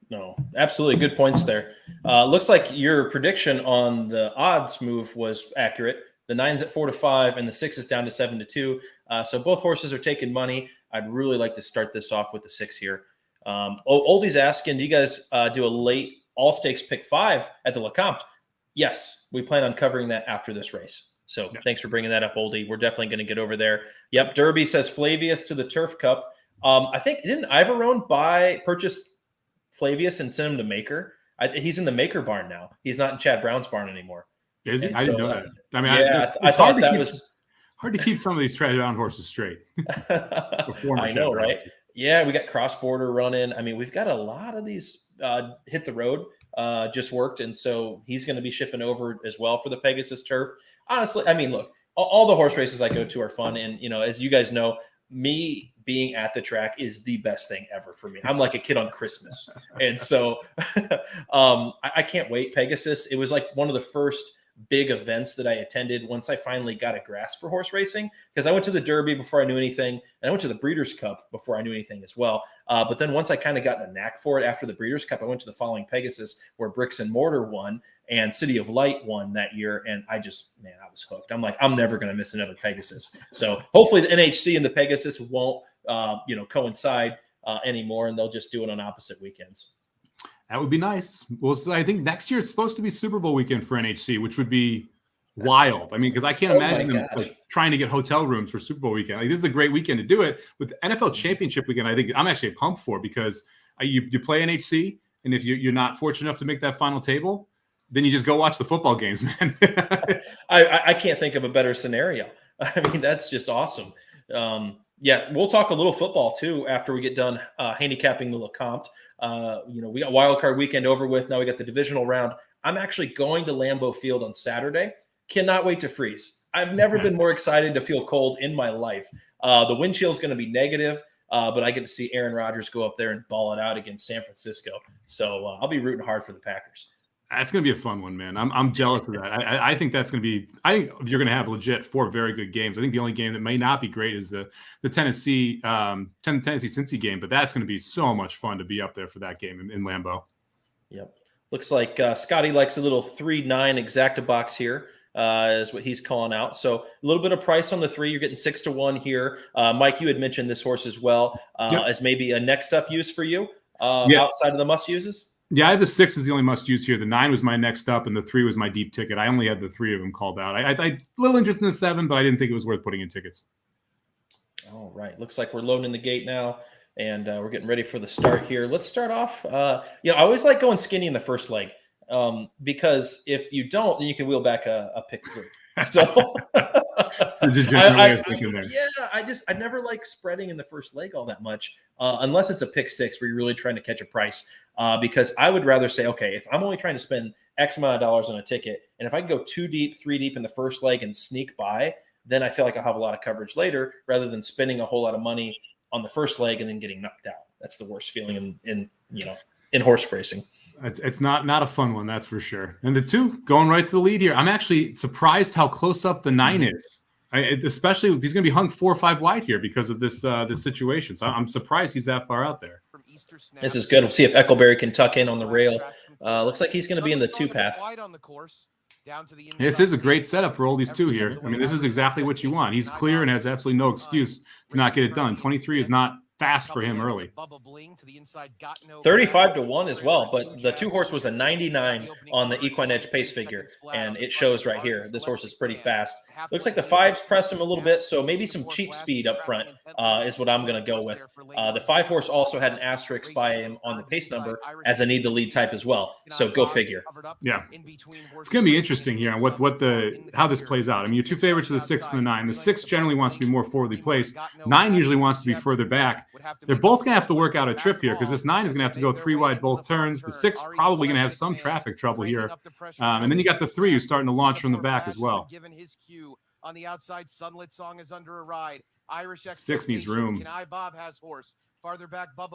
No, absolutely. Good points there. Looks like your prediction on the odds move was accurate. The 9's at 4-5 and the 6 is down to 7-2. So both horses are taking money. I'd really like to start this off with the 6 here. Oldie's asking, do you guys do a late all stakes pick 5 at the Lecomte? Yes, we plan on covering that after this race. So Thanks for bringing that up, Oldie. We're definitely going to get over there. Yep. Derby says Flavius to the Turf Cup. I think didn't Ivarone purchase Flavius and send him to Maker? He's in the Maker barn now. He's not in Chad Brown's barn anymore. Is he? I didn't know that. I mean, I thought that was hard to keep some of these Chad Brown horses straight. I know, right? Yeah, we got Cross Border running. I mean, we've got a lot of these hit the road just worked, and so he's going to be shipping over as well for the Pegasus turf. Honestly, I mean, look, all the horse races I go to are fun, and as you guys know, me being at the track is the best thing ever for me. I'm like a kid on Christmas. And so I can't wait. Pegasus, it was like one of the first big events that I attended once I finally got a grasp for horse racing, because I went to the Derby before I knew anything, and I went to the Breeders' Cup before I knew anything as well. But then once I kind of got a knack for it after the Breeders' Cup, I went to the following Pegasus where Bricks and Mortar won and City of Light won that year. And I was hooked. I'm like, I'm never going to miss another Pegasus. So hopefully the NHC and the Pegasus won't, coincide anymore, and they'll just do it on opposite weekends. That would be nice. Well, so I think next year it's supposed to be Super Bowl weekend for NHC, which would be wild. I mean, because I can't imagine them trying to get hotel rooms for Super Bowl weekend. Like, this is a great weekend to do it. With NFL Championship weekend, I think I'm actually pumped for, because you play NHC, and if you're not fortunate enough to make that final table, then you just go watch the football games, man. I can't think of a better scenario. I mean, that's just awesome. Yeah, we'll talk a little football too after we get done handicapping the Lecomte. We got wild card weekend over with. Now we got the divisional round. I'm actually going to Lambeau Field on Saturday. Cannot wait to freeze. I've never been more excited to feel cold in my life. The wind chill is going to be negative, but I get to see Aaron Rodgers go up there and ball it out against San Francisco. So I'll be rooting hard for the Packers. That's going to be a fun one, man. I'm jealous of that. I think that's going to be – I think you're going to have legit 4 very good games. I think the only game that may not be great is the Tennessee Cincy game, but that's going to be so much fun to be up there for that game in Lambeau. Yep. Looks like Scotty likes a little 3-9 exacta box here. Is what he's calling out. So a little bit of price on the 3. You're getting 6-1 here. Mike, you had mentioned this horse as well as maybe a next up use for you outside of the must uses. Yeah, I had the 6 is the only must use here. The 9 was my next up, and the 3 was my deep ticket. I only had the 3 of them called out. I a little interest in the 7, but I didn't think it was worth putting in tickets. All right. Looks like we're loading the gate now, and we're getting ready for the start here. Let's start off. I always like going skinny in the first leg because if you don't, then you can wheel back a pick 3. So it's the degenerate way of thinking there. Yeah, I never like spreading in the first leg all that much unless it's a pick 6 where you're really trying to catch a price. Because I would rather say, okay, if I'm only trying to spend X amount of dollars on a ticket, and if I can go 2 deep, 3 deep in the first leg and sneak by, then I feel like I'll have a lot of coverage later rather than spending a whole lot of money on the first leg and then getting knocked out. That's the worst feeling in horse racing. It's not a fun one, that's for sure. And the 2 going right to the lead here. I'm actually surprised how close up the 9 is Especially he's going to be hung 4 or 5 wide here because of this this situation. So I'm surprised he's that far out there. This is good. We'll see if Eckelberry can tuck in on the rail. Looks like he's going to be in the 2-path. This is a great setup for oldies too here. I mean, this is exactly what you want. He's clear and has absolutely no excuse to not get it done. 23 is not fast for him early. 35-1 as well, but the 2-horse was a 99 on the equine edge pace figure, and it shows right here. This horse is pretty fast. Looks like the 5s pressed him a little bit, so maybe some cheap speed up front is what I'm going to go with. The 5-horse also had an asterisk by him on the pace number as a need the lead type as well, so go figure. Yeah, it's going to be interesting here on how this plays out. I mean, your 2 favorites are the 6 and the 9. The 6 generally wants to be more forwardly placed. 9 usually wants to be further back. They're both going to have to work out a trip here because this 9 is going to have to go 3 wide both turns. The 6 probably going to have some traffic trouble here. And then you got the 3 who's starting to launch from the back as well. On the outside, Sunlit Song is under a ride. 6 needs room.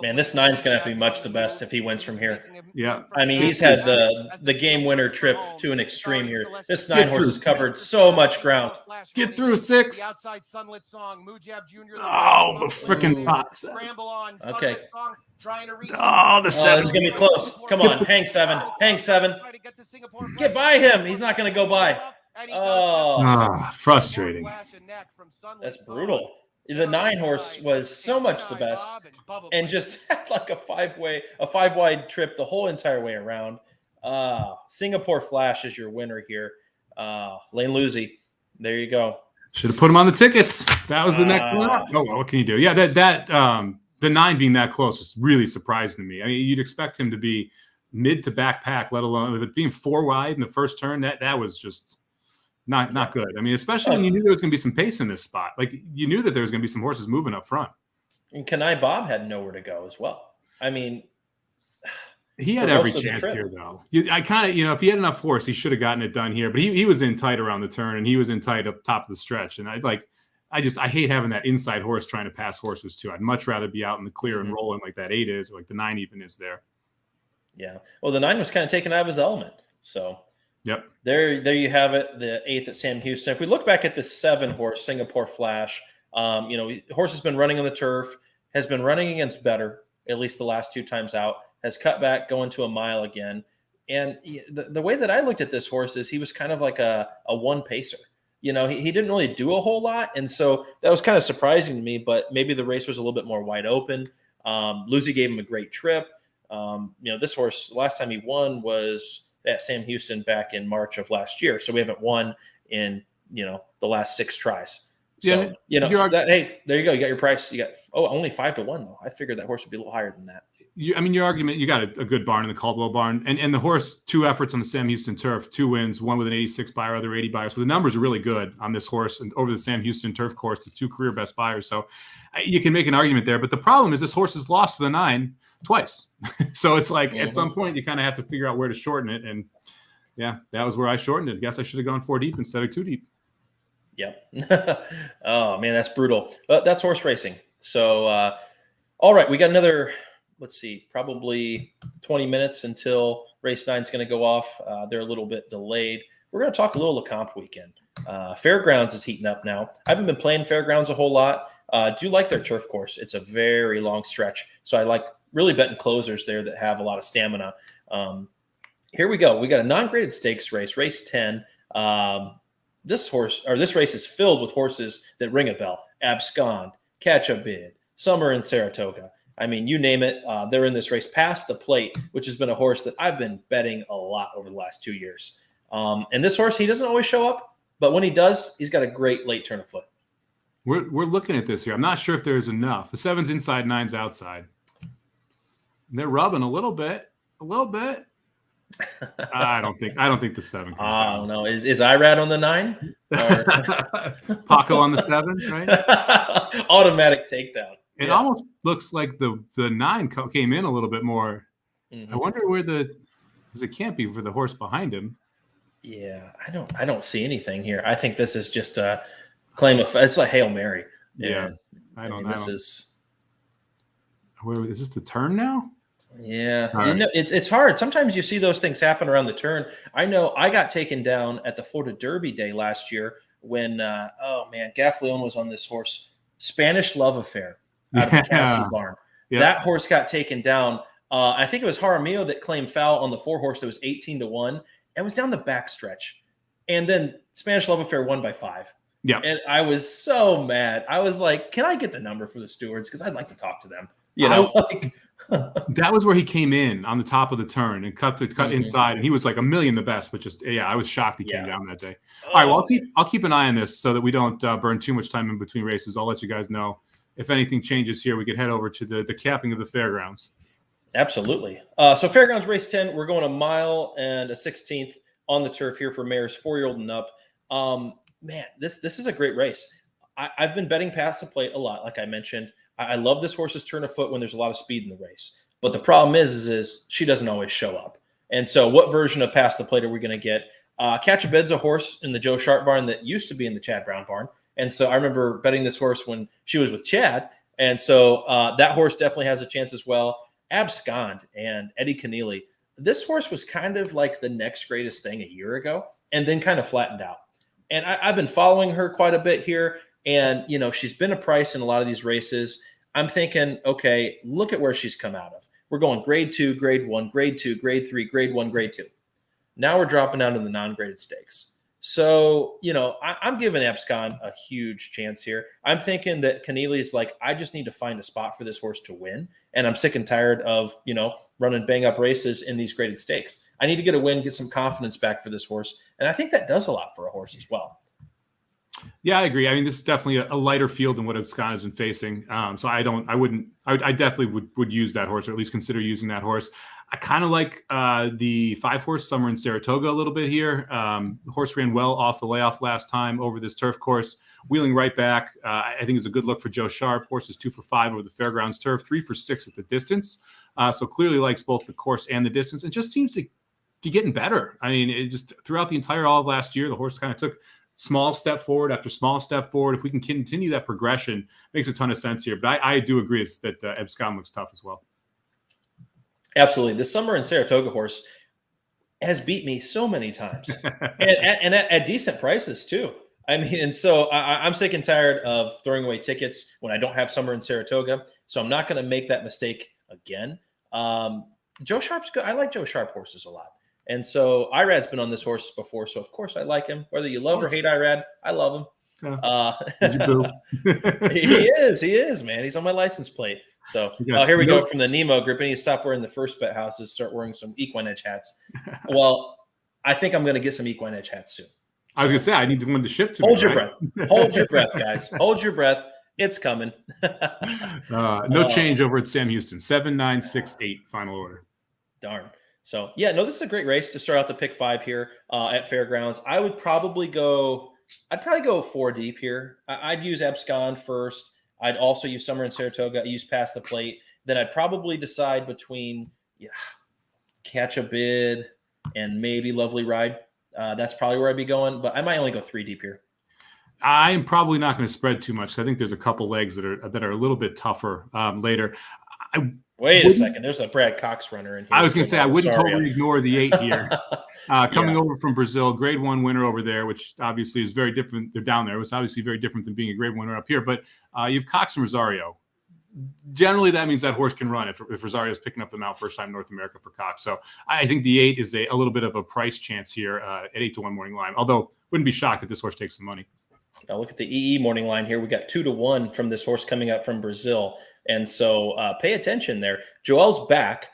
Man, this 9's going to have to be much the best if he wins from here. Yeah. I mean, he's had the game winner trip to an extreme here. This 9-horse has covered so much ground. Get through 6. Oh, the freaking pots. Okay. Oh, the 7 is going to be close. Come on, hang 7. Hang 7. Get by him. He's not going to go by. Oh, frustrating. That's brutal. The 9-horse was so much the best and just had like a 5-wide trip the whole entire way around. Singapore Flash is your winner here. Lane Lucy. There you go. Should have put him on the tickets. That was the next one up. Oh, well, what can you do? Yeah, the 9 being that close was really surprising to me. I mean, you'd expect him to be mid to back pack, let alone but being 4 wide in the first turn. That was just not good. I mean, especially when you knew there was going to be some pace in this spot. Like you knew that there was going to be some horses moving up front. And Kenai Bob had nowhere to go as well. I mean, he had every chance here, though. I kind of, if he had enough force, he should have gotten it done here. But he was in tight around the turn, and he was in tight up top of the stretch. And I hate having that inside horse trying to pass horses too. I'd much rather be out in the clear and rolling like that 8 is, or like the 9 even is there. Yeah. Well, the 9 was kind of taken out of his element. So. Yep. There you have it. The 8th at Sam Houston. If we look back at the 7-horse Singapore Flash, horse has been running on the turf, has been running against better, at least the last 2 times out, has cut back going to a mile again. And the way that I looked at this horse is he was kind of like a 1 pacer. He didn't really do a whole lot. And so that was kind of surprising to me, but maybe the race was a little bit more wide open. Lucy gave him a great trip. This horse, last time he won was at Sam Houston back in March of last year. So we haven't won in, the last 6 tries. So, hey, there you go. You got your price. You got, only 5-1 though. I figured that horse would be a little higher than that. Your argument, you got a good barn in the Caldwell barn and the horse, 2 efforts on the Sam Houston turf, 2 wins, 1 with an 86 buyer, other 80 buyer. So the numbers are really good on this horse and over the Sam Houston turf course, the 2 career best buyers. So you can make an argument there, but the problem is this horse has lost to the 9 twice. So it's like at some point you kind of have to figure out where to shorten it. And yeah, that was where I shortened it. I guess I should have gone 4 deep instead of 2 deep. Yep. Oh man, that's brutal. But that's horse racing. So, all right, we got another, let's see, probably 20 minutes until race 9 is going to go off. They're a little bit delayed. We're going to talk a little LeCompte weekend. Fairgrounds is heating up now. I haven't been playing Fairgrounds a whole lot. Do like their turf course. It's a very long stretch. So I like really betting closers there that have a lot of stamina. Here we go. We got a non-graded stakes race, race 10. This race is filled with horses that ring a bell. Abscond, Catch a Bid, Summer in Saratoga. I mean, you name it. They're in this race. Past the Plate, which has been a horse that I've been betting a lot over the last 2 years. And this horse, he doesn't always show up, but when he does, he's got a great late turn of foot. We're looking at this here. I'm not sure if there's enough. The 7's inside, 9's outside. And they're rubbing a little bit. I don't think the 7 comes down. I don't know. Is Irad on the 9? Paco on the 7, right? Automatic takedown. It almost looks like the 9 came in a little bit more. I wonder where because it can't be for the horse behind him. Yeah, I don't see anything here. I think this is just a claim of, it's like Hail Mary. Yeah, I don't know. Is this the turn now? Yeah, right. It's hard. Sometimes you see those things happen around the turn. I know I got taken down at the Florida Derby day last year when oh man, Gaff Leon was on this horse, Spanish Love Affair out of the Cassie barn. Yep. That horse got taken down. I think it was Jaramillo that claimed foul on the 4 horse that was 18-1. It was down the backstretch. And then Spanish Love Affair won by 5. Yeah. And I was so mad. I was like, can I get the number for the stewards? Because I'd like to talk to them. You know, that was where he came in on the top of the turn and cut inside. And he was like a million the best, but just, I was shocked he came down that day. All right. Well, I'll keep an eye on this so that we don't burn too much time in between races. I'll let you guys know if anything changes here. We could head over to the capping of the Fairgrounds. Absolutely. So Fairgrounds race 10, we're going a mile and a 16th on the turf here for mares 4-year-old and up. Man, this is a great race. I've been betting past the plate a lot, like I mentioned. I love this horse's turn of foot when there's a lot of speed in the race. But the problem is she doesn't always show up. And so what version of past the plate are we going to get? Catch a Bed's a horse in the Joe Sharp barn that used to be in the Chad Brown barn. And so I remember betting this horse when she was with Chad. And so that horse definitely has a chance as well. Abscond and Eddie Keneally. This horse was kind of like the next greatest thing a year ago and then kind of flattened out. And I've been following her quite a bit here. And, she's been a price in a lot of these races. I'm thinking, okay, look at where she's come out of. We're going grade 2, grade 1, grade 2, grade 3, grade 1, grade 2. Now we're dropping down to the non-graded stakes. So, I'm giving Abscond a huge chance here. I'm thinking that Keneally's like, I just need to find a spot for this horse to win. And I'm sick and tired of, running bang-up races in these graded stakes. I need to get a win, get some confidence back for this horse. And I think that does a lot for a horse as well. Yeah, I agree. I mean, this is definitely a lighter field than what Abscond has been facing. So I definitely would use that horse, or at least consider using that horse. I kind of like the 5-horse Summer in Saratoga a little bit here. The horse ran well off the layoff last time over this turf course, wheeling right back. I think it's a good look for Joe Sharp. Horse is 2 for 5 over the Fairgrounds turf, 3 for 6 at the distance. So clearly likes both the course and the distance, and just seems to be getting better. I mean, it just throughout the entire all of last year, the horse kind of took small step forward after small step forward. If we can continue that progression, makes a ton of sense here. But I do agree that Abscond looks tough as well. Absolutely. The Summer in Saratoga horse has beat me so many times and at decent prices too. I mean, and so I'm sick and tired of throwing away tickets when I don't have Summer in Saratoga. So I'm not going to make that mistake again. Joe Sharp's good. I like Joe Sharp horses a lot. And so Irad's been on this horse before. So of course I like him. Whether you love or hate Irad, I love him. He is, man. He's on my license plate. So here we go from the Nemo group. I need to stop wearing the first bet houses, start wearing some Equine Edge hats. Well, I think I'm going to get some Equine Edge hats soon. I was going to say, I need one to ship to Hold your breath. Hold your breath, guys. Hold your breath. It's coming. No change over at Sam Houston. 7-9-6-8 final order. Darn. So, this is a great race to start out the pick 5 here at Fairgrounds. I'd probably go 4 deep here. I'd use Abscond first. I'd also use Summer in Saratoga. I use Past the Plate. Then I'd probably decide between Catch a Bid and maybe Lovely Ride. That's probably where I'd be going, but I might only go 3 deep here. I am probably not going to spread too much. I think there's a couple legs that are a little bit tougher later. Wait a second. There's a Brad Cox runner in here. I was going to say, I wouldn't totally ignore the 8 here. Coming over from Brazil, grade 1 winner over there, which obviously is very different. They're down there. It's obviously very different than being a grade 1 winner up here. But you have Cox and Rosario. Generally, that means that horse can run if Rosario's picking up the mount first time in North America for Cox. So I think the 8 is a little bit of a price chance here at 8-1 morning line. Although, wouldn't be shocked if this horse takes some money. Now look at the EE morning line here. We got 2-1 from this horse coming up from Brazil. And so pay attention there. Joel's back.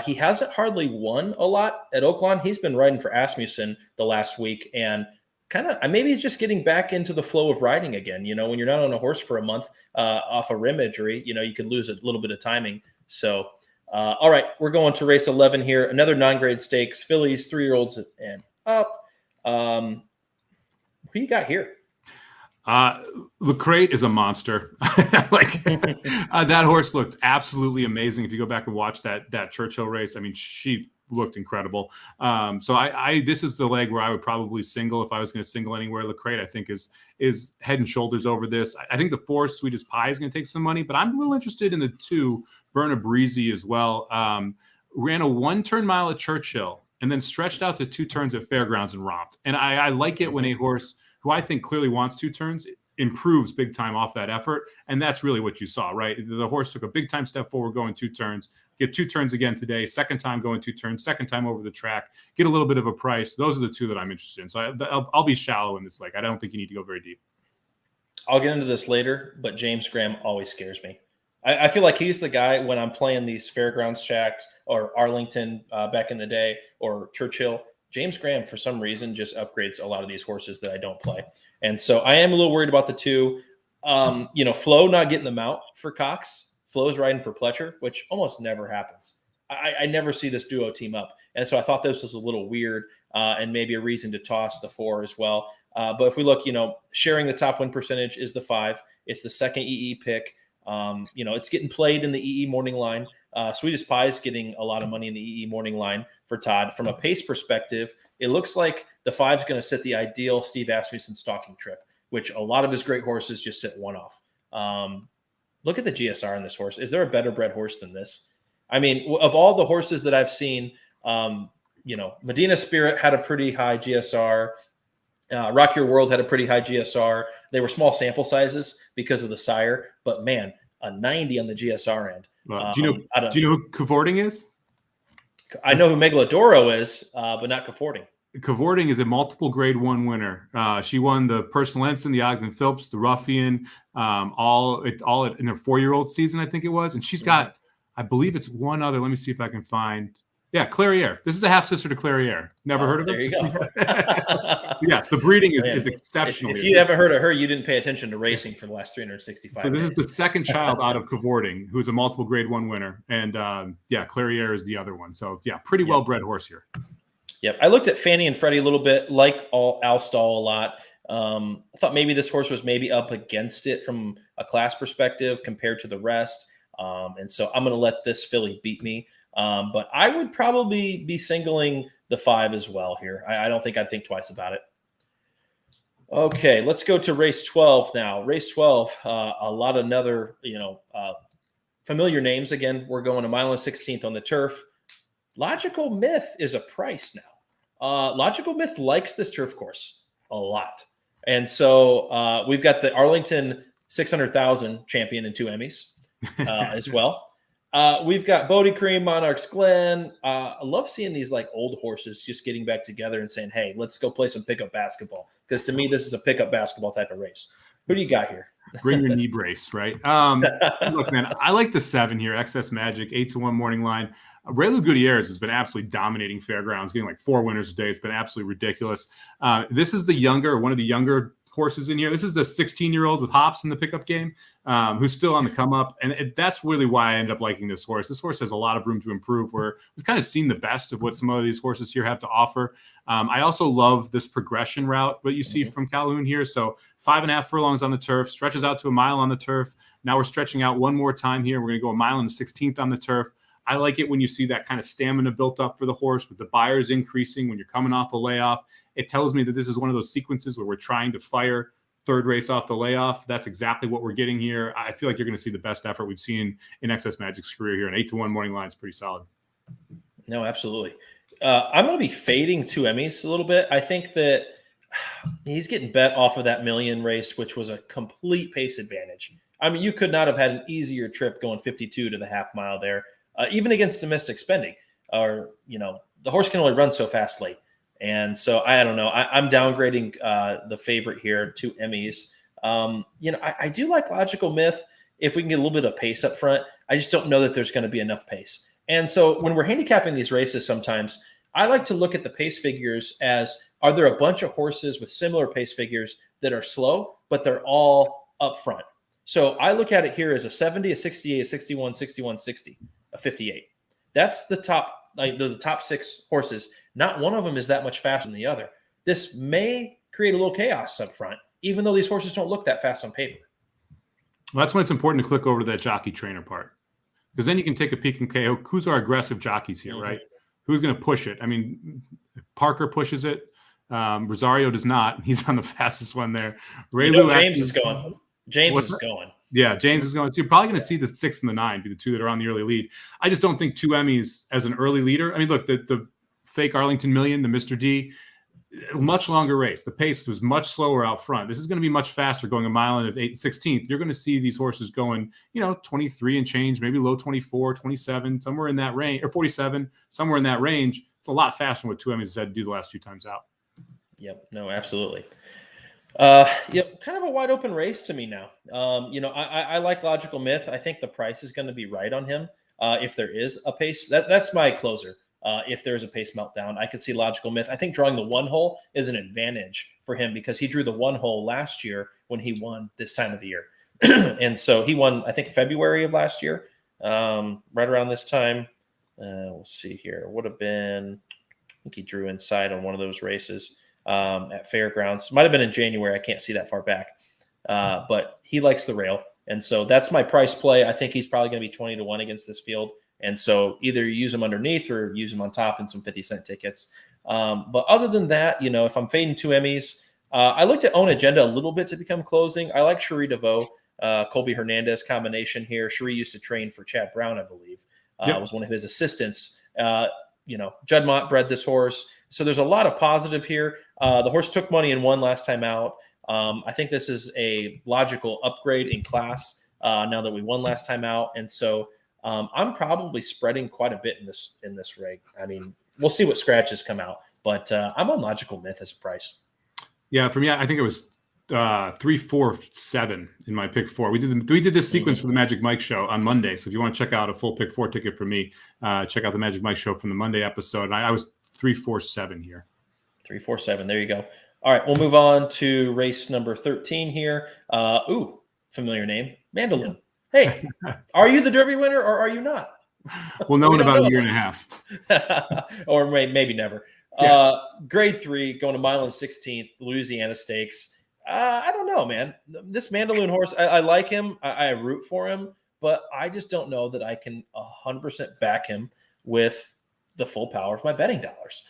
He hasn't hardly won a lot at Oaklawn. He's been riding for Asmussen the last week and maybe he's just getting back into the flow of riding again. When you're not on a horse for a month off a rim injury, you could lose a little bit of timing. So, all right, we're going to race 11 here. Another non-grade stakes, fillies, 3-year-olds and up. Who you got here? Lecrate is a monster. That horse looked absolutely amazing. If you go back and watch that Churchill race, I mean, she looked incredible. So this is the leg where I would probably single if I was going to single anywhere. Lecrate, I think, is head and shoulders over this. I think the 4 Sweet as Pie is going to take some money, but I'm a little interested in the 2 Berna Breezy as well. Ran a 1-turn mile at Churchill and then stretched out to 2 turns at Fairgrounds and romped. And I like it when a horse who I think clearly wants 2 turns, improves big time off that effort. And that's really what you saw, right? The horse took a big time step forward going 2 turns, get 2 turns again today, second time going 2 turns, second time over the track, get a little bit of a price. Those are the 2 that I'm interested in. So I'll be shallow in this leg. I don't think you need to go very deep. I'll get into this later, but James Graham always scares me. I feel like he's the guy when I'm playing these Fairgrounds tracks or Arlington back in the day or Churchill. James Graham, for some reason, just upgrades a lot of these horses that I don't play. And so I am a little worried about the 2. Flo not getting them out for Cox. Flo's riding for Pletcher, which almost never happens. I never see this duo team up. And so I thought this was a little weird and maybe a reason to toss the 4 as well. But if we look, sharing the top win percentage is the 5. It's the second EE pick. It's getting played in the EE morning line. Sweetest Pie is getting a lot of money in the EE morning line for Todd. From a pace perspective, it looks like the 5 is going to set the ideal Steve Asmussen stalking trip, which a lot of his great horses just sit one off. Look at the GSR on this horse. Is there a better bred horse than this? I mean, of all the horses that I've seen, Medina Spirit had a pretty high GSR. Rock Your World had a pretty high GSR. They were small sample sizes because of the sire, but man, a 90 on the GSR end. Do you know who Cavorting is? I know who Megalodoro is, but not Cavorting. Cavorting is a multiple grade 1 winner. She won the Personal Ensign, the Ogden Phillips, the Ruffian, all in her 4-year-old season, I think it was. And she's got, I believe it's one other. Let me see if I can find. Yeah, Clairiere. This is a half sister to Clairiere. Never heard of her? There you go. Yes, the breeding is exceptional. If you haven't heard of her, you didn't pay attention to racing for the last 365 So this days. is the second child out of Cavorting, who's a multiple grade 1 winner. And Clairiere is the other one. So yeah, pretty well-bred horse here. Yep. I looked at Fanny and Freddie a little bit, like Alstall a lot. I thought maybe this horse was maybe up against it from a class perspective compared to the rest. And so I'm going to let this filly beat me. But I would probably be singling the 5 as well here. I don't think I'd think twice about it. Okay, let's go to race 12 now. Race 12, a lot of another, familiar names. Again, we're going a 1.16 on the turf. Logical Myth is a price now. Logical Myth likes this turf course a lot. And so we've got the Arlington 600,000 champion and 2 Emmys as well. We've got Bodie Cream, Monarchs Glen. I love seeing these like old horses just getting back together and saying, hey, let's go play some pickup basketball. Because to me, this is a pickup basketball type of race. Who do you got here? Bring your knee brace, right? Look, man, I like the 7 here, Excess Magic, 8-1 morning line. Raylu Gutierrez has been absolutely dominating Fairgrounds, getting like 4 winners a day. It's been absolutely ridiculous. This is one of the younger horses in here. This is the 16-year-old with hops in the pickup game, who's still on the come up. And that's really why I end up liking this horse. This horse has a lot of room to improve, where we've kind of seen the best of what some of these horses here have to offer. I also love this progression route, what you see from Calhoun here. So 5.5 furlongs on the turf, stretches out to a mile on the turf. Now we're stretching out one more time here. We're going to go a mile and 16th on the turf. I like it when you see that kind of stamina built up for the horse with the buyers increasing when you're coming off a layoff. It tells me that this is one of those sequences where we're trying to fire third race off the layoff. That's exactly what we're getting here. I feel like you're going to see the best effort we've seen in Excess Magic's career here. An 8-1 morning line is pretty solid. No, absolutely. I'm going to be fading 2 Emmys a little bit. I think that he's getting bet off of that million race, which was a complete pace advantage. I mean, you could not have had an easier trip going 52 to the half mile there. Even against domestic spending, or, the horse can only run so fast late. And so I don't know. I'm downgrading the favorite here to Emmys. I do like Logical Myth if we can get a little bit of pace up front. I just don't know that there's going to be enough pace. And so when we're handicapping these races, sometimes I like to look at the pace figures as, are there a bunch of horses with similar pace figures that are slow, but they're all up front? So I look at it here as a 70, a 68, a 61, 61, 60. A 58. That's the top, the top 6 horses. Not one of them is that much faster than the other. This may create a little chaos up front, even though these horses don't look that fast on paper. Well, that's when it's important to click over to that jockey trainer part, because then you can take a peek and say, who's our aggressive jockeys here, right? Who's going to push it? I mean, Parker pushes it. Rosario does not. He's on the fastest one there. James is going. James is going. Yeah, James is going. So you're probably going to see the 6 and the 9 be the 2 that are on the early lead. I just don't think 2 Emmys as an early leader. I mean, look, the fake Arlington Million, the Mr. D, much longer race. The pace was much slower out front. This is going to be much faster, going a mile and at 16th. You're going to see these horses going, 23 and change, maybe low 24, 27, somewhere in that range, or 47, somewhere in that range. It's a lot faster than what 2 Emmys has had to do the last few times out. Yep. No, absolutely. Kind of a wide open race to me now. I like Logical Myth. I think the price is going to be right on him. If there is a pace, that's my closer. If there's a pace meltdown, I could see Logical Myth. I think drawing the 1 hole is an advantage for him because he drew the 1 hole last year when he won this time of the year. And so he won, I think, February of last year, right around this time. We'll see here. Would have been, I think he drew inside on one of those races at Fairgrounds. Might have been in January. I can't see that far back. But he likes the rail. And so that's my price play. I think he's probably going to be 20-1 against this field. And so either you use them underneath or use them on top in some 50-cent tickets. But other than that, if I'm fading 2 Emmys, I looked at Own Agenda a little bit to become closing. I like Cherie DeVoe, Colby Hernandez combination here. Cherie used to train for Chad Brown, I believe. Was one of his assistants. Judd Mott bred this horse. So there's a lot of positive here. The horse took money and won last time out. I think this is a logical upgrade in class now that we won last time out. And so I'm probably spreading quite a bit in this rig. I mean, we'll see what scratches come out, but I'm on Logical Myth as a price. Yeah, for me, I think it was 3, 4, 7 in my pick 4. We did this sequence for the Magic Mike show on Monday. So if you want to check out a full pick 4 ticket for me, check out the Magic Mike show from the Monday episode. And I was 3, 4, 7 here. 3, 4, 7. There you go. All right, we'll move on to race number 13 here. Familiar name, Mandaloun. Hey, are you the Derby winner or are you not? We'll know in about a year and a half. Or maybe never. Yeah. Grade 3, going to mile and 16th, Louisiana Stakes. I don't know, man. This Mandaloun horse, I like him. I root for him, but I just don't know that I can 100% back him with the full power of my betting dollars.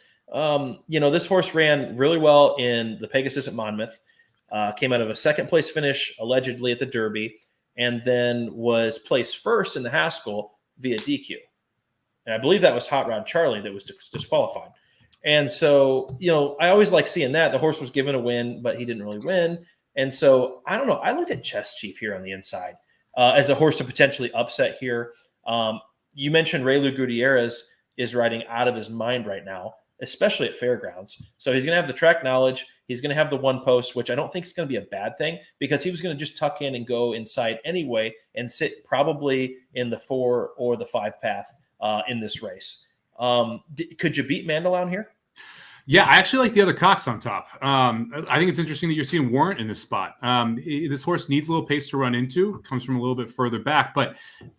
This horse ran really well in the Pegasus at Monmouth, came out of a second place finish, allegedly at the Derby, and then was placed first in the Haskell via DQ. And I believe that was Hot Rod Charlie that was disqualified. And so, I always like seeing that. The horse was given a win, but he didn't really win. And so, I don't know. I looked at Chess Chief here on the inside as a horse to potentially upset here. You mentioned Raylu Gutierrez is riding out of his mind right now, especially at Fairgrounds. So he's going to have the track knowledge. He's going to have the 1 post, which I don't think is going to be a bad thing because he was going to just tuck in and go inside anyway and sit probably in the 4 or the 5 path in this race. Could you beat Mandaloun here? Yeah, I actually like the other Cox on top. I think it's interesting that you're seeing Warrant in this spot. This horse needs a little pace to run into, comes from a little bit further back, but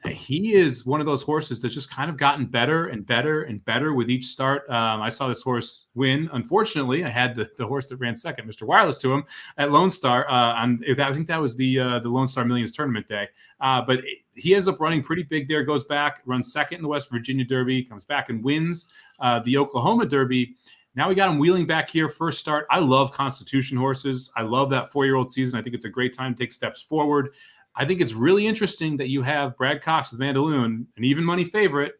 he is one of those horses that's just kind of gotten better and better and better with each start. I saw this horse win. Unfortunately, I had the horse that ran second, Mr. Wireless, to him at Lone Star. I think that was the Lone Star Millions tournament day. But he ends up running pretty big there, goes back, runs second in the West Virginia Derby, comes back and wins the Oklahoma Derby. Now we got him wheeling back here, first start. I love Constitution horses. I love that 4-year-old season. I think it's a great time to take steps forward. I think it's really interesting that you have Brad Cox with Mandaloun, an even money favorite,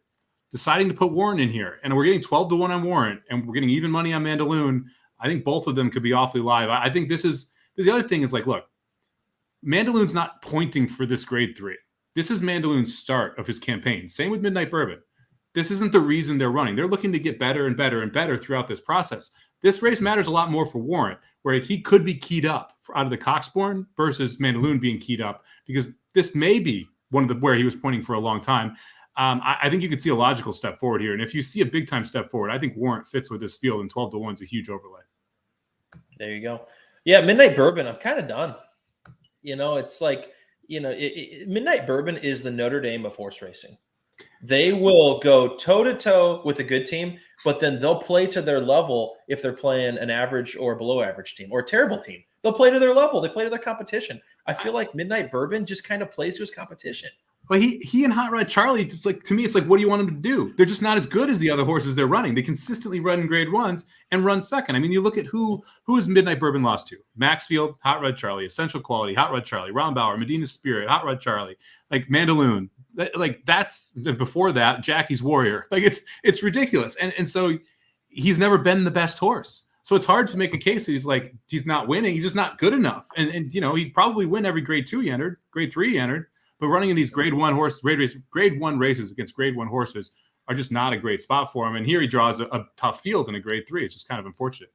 deciding to put Warrant in here. And we're getting 12-1 on Warrant, and we're getting even money on Mandaloun. I think both of them could be awfully live. I think the other thing is look, Mandaloun's not pointing for this grade 3. This is Mandaloun's start of his campaign. Same with Midnight Bourbon. This isn't the reason they're running. They're looking to get better and better and better throughout this process. This race matters a lot more for Warrant, where he could be keyed up out of the Coxborn versus Mandaloun being keyed up, because this may be where he was pointing for a long time. I think you could see a logical step forward here. And if you see a big time step forward, I think Warrant fits with this field, and 12-1 is a huge overlay. There you go. Yeah, Midnight Bourbon, I'm kind of done. It's like, Midnight Bourbon is the Notre Dame of horse racing. They will go toe-to-toe with a good team, but then they'll play to their level if they're playing an average or below average team or a terrible team. They'll play to their level. They play to their competition. I feel like Midnight Bourbon just kind of plays to his competition. Well, he and Hot Rod Charlie, to me, it's like, what do you want them to do? They're just not as good as the other horses they're running. They consistently run in grade 1s and run second. I mean, you look at who is Midnight Bourbon lost to? Maxfield, Hot Rod Charlie, Essential Quality, Hot Rod Charlie, Ron Bauer, Medina Spirit, Hot Rod Charlie, Mandaloun. That's before that, Jackie's Warrior. It's ridiculous. And so he's never been the best horse. So it's hard to make a case that he's not winning. He's just not good enough. And he'd probably win every grade 2 he entered, grade 3 he entered. But running in these grade 1 races against grade 1 horses are just not a great spot for him. And here he draws a tough field in a grade 3. It's just kind of unfortunate.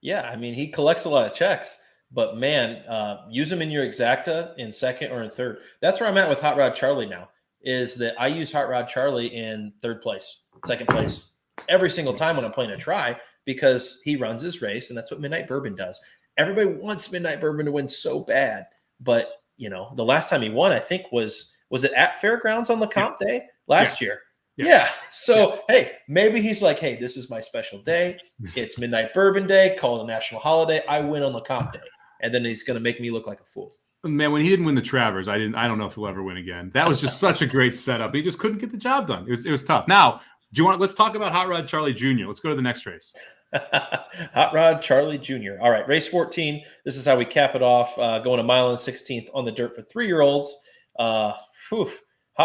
Yeah, I mean, he collects a lot of checks, but man, use him in your exacta in second or in third. That's where I'm at with Hot Rod Charlie now, is that I use Hot Rod Charlie in third place, second place every single time when I'm playing a try, because he runs his race, and that's what Midnight Bourbon does. Everybody wants Midnight Bourbon to win so bad, but the last time he won, I think was it at Fairgrounds on the comp day last year? Yeah. So, hey, maybe he's like, hey, this is my special day. It's Midnight Bourbon Day, call it a national holiday. I win on the comp day. And then he's going to make me look like a fool. Man, when he didn't win the Travers, I don't know if he'll ever win again. That was just such a great setup. He just couldn't get the job done. It was tough. Now, let's talk about Hot Rod Charlie Jr. Let's go to the next race. Hot Rod Charlie Jr. All right, race 14. This is how we cap it off, going a mile and 16th on the dirt for 3-year-olds. Hot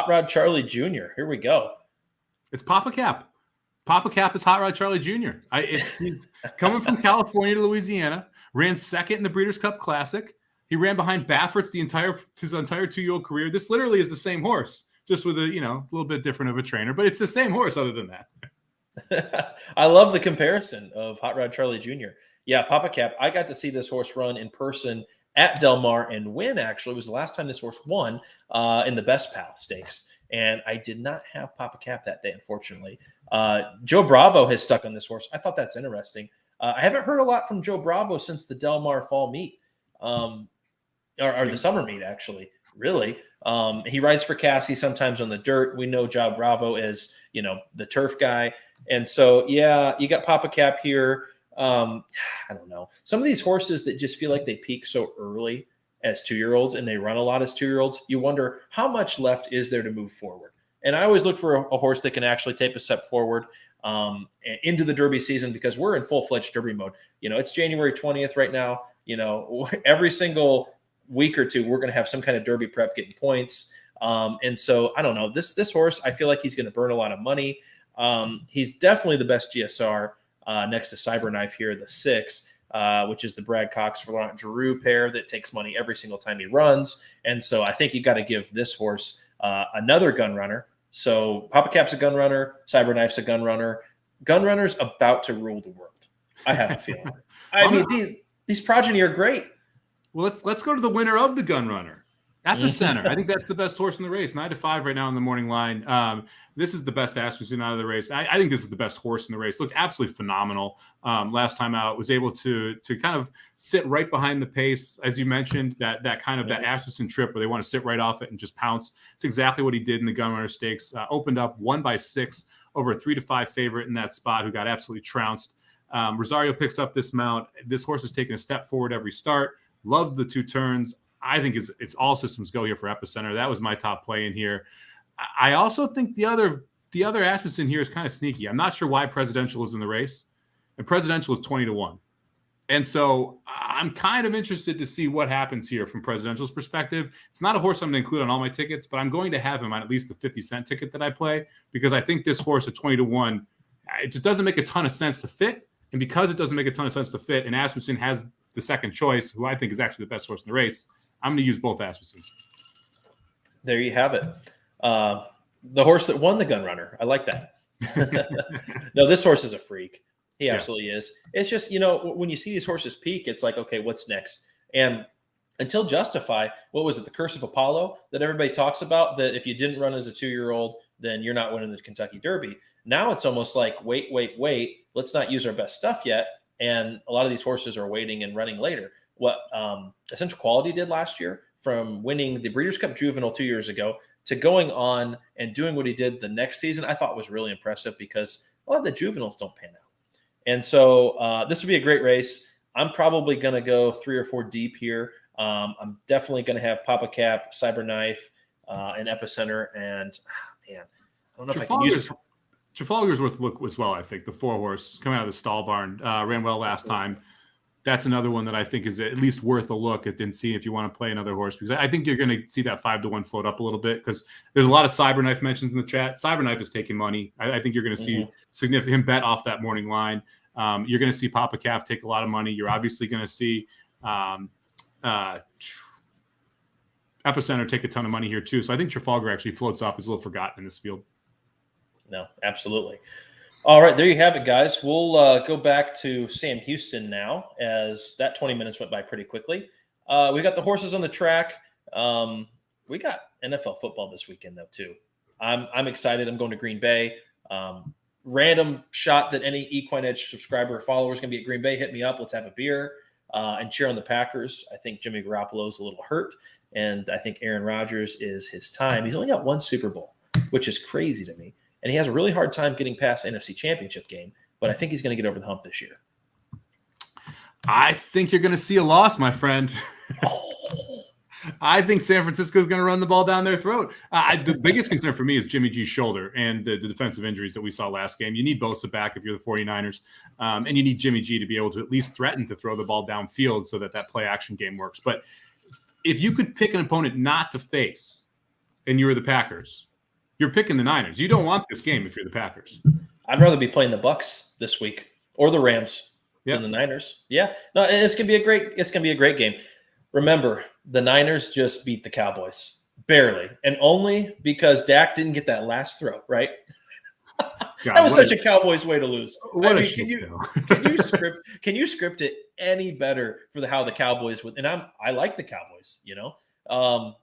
Rod Charlie Jr. Here we go. It's Papa Cap. Papa Cap is Hot Rod Charlie Jr. He's coming from California to Louisiana, ran second in the Breeders' Cup Classic. He ran behind Baffert's his entire 2-year-old career. This literally is the same horse, just with a little bit different of a trainer, but it's the same horse other than that. I love the comparison of Hot Rod Charlie Jr. Yeah, Papa Cap. I got to see this horse run in person at Del Mar and win, actually. It was the last time this horse won in the Best Pal Stakes. And I did not have Papa Cap that day, unfortunately. Joe Bravo has stuck on this horse. I thought that's interesting. I haven't heard a lot from Joe Bravo since the Del Mar fall meet, or the summer meet, actually, really. He rides for Cassie sometimes on the dirt. We know Joe Bravo as, the turf guy. And so, yeah, you got Papa Cap here. I don't know. Some of these horses that just feel like they peak so early as 2-year-olds and they run a lot as 2-year-olds, you wonder how much left is there to move forward. And I always look for a horse that can actually take a step forward into the Derby season, because we're in full-fledged Derby mode. It's January 20th right now. Every single week or two, we're going to have some kind of Derby prep getting points. And so I don't know, this horse, I feel like he's going to burn a lot of money. He's definitely the best GSR next to Cyberknife here, the 6. Which is the Brad Cox Laurent Giroux pair that takes money every single time he runs. And so I think you got to give this horse another gun runner. So Papa Cap's a gun runner. Cyberknife's a gun runner. Gun runner's about to rule the world. I have a feeling. I mean, these progeny are great. Well, let's go to the winner of the gun runner. Epicenter. I think that's the best horse in the race. 9-5 right now in the morning line. This is the best Asmussen out of the race. I think this is the best horse in the race. Looked absolutely phenomenal last time out. Was able to kind of sit right behind the pace, as you mentioned, that Asmussen trip where they want to sit right off it and just pounce. It's exactly what he did in the Gun Runner Stakes. Opened up 1/6 over a 3-5 favorite in that spot, who got absolutely trounced. Rosario picks up this mount. This horse has taken a step forward every start. Loved the 2 turns. I think it's all systems go here for Epicenter. That was my top play in here. I also think the other Asmussen here is kind of sneaky. I'm not sure why Presidential is in the race, and Presidential is 20-1. And so I'm kind of interested to see what happens here from Presidential's perspective. It's not a horse I'm going to include on all my tickets, but I'm going to have him on at least the 50-cent ticket that I play, because I think this horse at 20-1, it just doesn't make a ton of sense to fit. And because it doesn't make a ton of sense to fit, and Asmussen has the second choice, who I think is actually the best horse in the race, I'm going to use both Asmussens. There you have it. The horse that won the Gun Runner. I like that. No, this horse is a freak. He absolutely is. It's just, when you see these horses peak, it's like, okay, what's next? And until Justify, what was it, the Curse of Apollo that everybody talks about, that if you didn't run as a 2-year-old, then you're not winning the Kentucky Derby. Now it's almost like, wait. Let's not use our best stuff yet. And a lot of these horses are waiting and running later. What Essential Quality did last year, from winning the Breeders' Cup Juvenile 2 years ago to going on and doing what he did the next season, I thought was really impressive, because a lot of the juveniles don't pan out. And so this would be a great race. I'm probably going to go 3 or 4 deep here. I'm definitely going to have Papa Cap, Cyberknife, and Epicenter. And, man, I don't know if I can use it. Trafalgar's worth a look as well, I think. The 4-horse coming out of the stall barn ran well last time. That's another one that I think is at least worth a look at and see if you want to play another horse, because I think you're going to see that 5-1 float up a little bit, because there's a lot of Cyberknife mentions in the chat. Cyberknife is taking money. I think you're going to see significant bet off that morning line. You're going to see Papa Cap take a lot of money. You're obviously going to see Epicenter take a ton of money here too. So I think Trafalgar actually floats up. Is a little forgotten in this field. No, absolutely. All right, there you have it, guys. We'll go back to Sam Houston now, as that 20 minutes went by pretty quickly. We got the horses on the track. We got NFL football this weekend, though, too. I'm excited. I'm going to Green Bay. Random shot that any Equine Edge subscriber or follower is going to be at Green Bay. Hit me up. Let's have a beer and cheer on the Packers. I think Jimmy Garoppolo's a little hurt, and I think Aaron Rodgers is his time. He's only got one Super Bowl, which is crazy to me. And he has a really hard time getting past the NFC Championship game, but I think he's going to get over the hump this year. I think you're going to see a loss, my friend. I think San Francisco is going to run the ball down their throat. The biggest concern for me is Jimmy G's shoulder and the defensive injuries that we saw last game. You need Bosa back if you're the 49ers, and you need Jimmy G to be able to at least threaten to throw the ball downfield so that play action game works. But if you could pick an opponent not to face and you were the Packers, you're picking the Niners. You don't want this game if you're the Packers. I'd rather be playing the Bucks this week or the Rams than the Niners. Yeah, no, it's gonna be a great game. Remember, the Niners just beat the Cowboys barely, and only because Dak didn't get that last throw. Right? God, that was such a Cowboys way to lose. What can you script it any better for how the Cowboys would? And I like the Cowboys,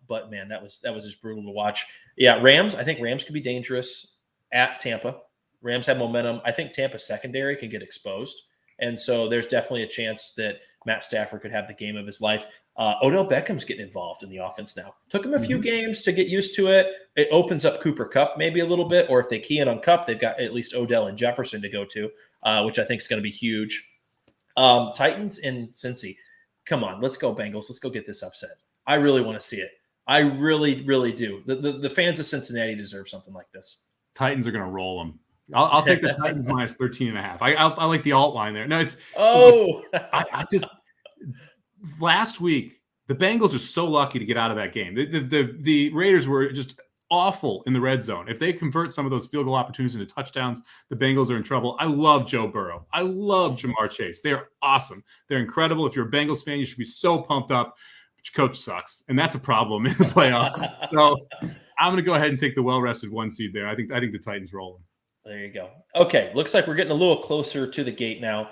but man, that was just brutal to watch. Yeah, Rams. I think Rams could be dangerous at Tampa. Rams have momentum. I think Tampa's secondary can get exposed, and so there's definitely a chance that Matt Stafford could have the game of his life. Odell Beckham's getting involved in the offense now. Took him a few games to get used to it. It opens up Cooper Kupp maybe a little bit, or if they key in on Kupp, they've got at least Odell and Jefferson to go to, which I think is going to be huge. Titans and Cincy. Come on, let's go Bengals. Let's go get this upset. I really want to see it. I really, really do. The fans of Cincinnati deserve something like this. Titans are going to roll them. I'll take the Titans minus 13.5. I like the alt line there. No, it's I just last week the Bengals are so lucky to get out of that game. The Raiders were just awful in the red zone. If they convert some of those field goal opportunities into touchdowns, the Bengals are in trouble. I love Joe Burrow. I love Jamar Chase. They're awesome. They're incredible. If you're a Bengals fan, you should be so pumped up. But your coach sucks, and that's a problem in the playoffs. So I'm going to go ahead and take the well-rested 1 seed there. I think the Titans roll them. There you go. Okay, looks like we're getting a little closer to the gate now.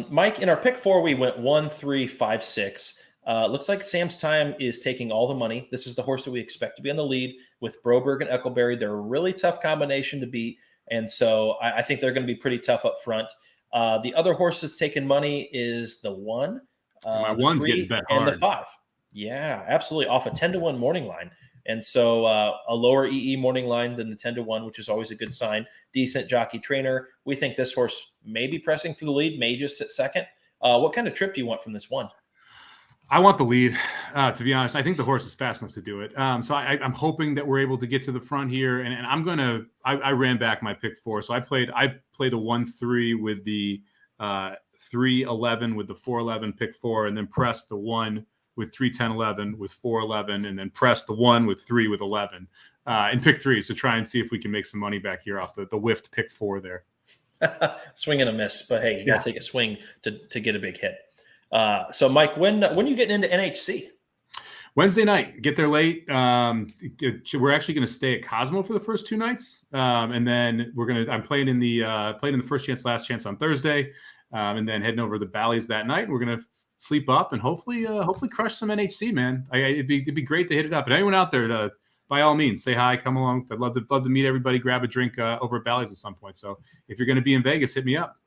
Mike, in our pick 4, we went 1, 3, 5, 6. Looks like Sam's time is taking all the money. This is the horse that we expect to be on the lead with Broberg and Eckelberry. They're a really tough combination to beat, and so I think they're going to be pretty tough up front. The other horse that's taking money is the 1, my 1's getting bet hard, and the 5. Yeah, absolutely, off a 10-1 morning line. And so a lower EE morning line than the 10-1, which is always a good sign. Decent jockey trainer. We think this horse may be pressing for the lead, may just sit second. What kind of trip do you want from this 1? I want the lead, to be honest. I think the horse is fast enough to do it. So I'm hoping that we're able to get to the front here. And I'm going to – I ran back my pick 4. So I played the 1-3 with the 3-11 with the 4-11 pick 4, and then pressed the 1 with 3-10-11 with 4-11, and then press the 1 with 3 with 11 and pick 3. So try and see if we can make some money back here off the whiffed pick 4 there. Swing and a miss, but hey, you got to take a swing to get a big hit. So Mike, when are you getting into NHC? Wednesday night, get there late. We're actually going to stay at Cosmo for the first 2 nights. And then I'm playing in the first chance, last chance on Thursday. And then heading over to the Bally's that night. We're going to sleep up and hopefully crush some NHC, man. It'd be great to hit it up. And anyone out there, by all means, say hi, come along. I'd love to meet everybody, grab a drink over at Bally's at some point. So if you're going to be in Vegas, hit me up.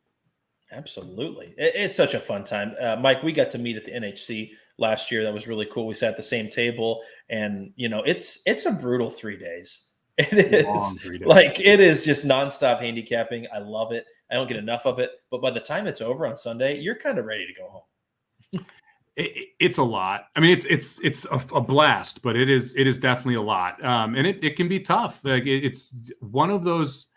Absolutely. It's such a fun time. Mike, we got to meet at the NHC last year. That was really cool. We sat at the same table, and it's a brutal 3 days. It is Long 3 days. Like, it is just nonstop handicapping. I love it. I don't get enough of it, but by the time it's over on Sunday, you're kind of ready to go home. It's a lot. I mean, it's a blast, but it is definitely a lot. And it can be tough. Like it's one of those.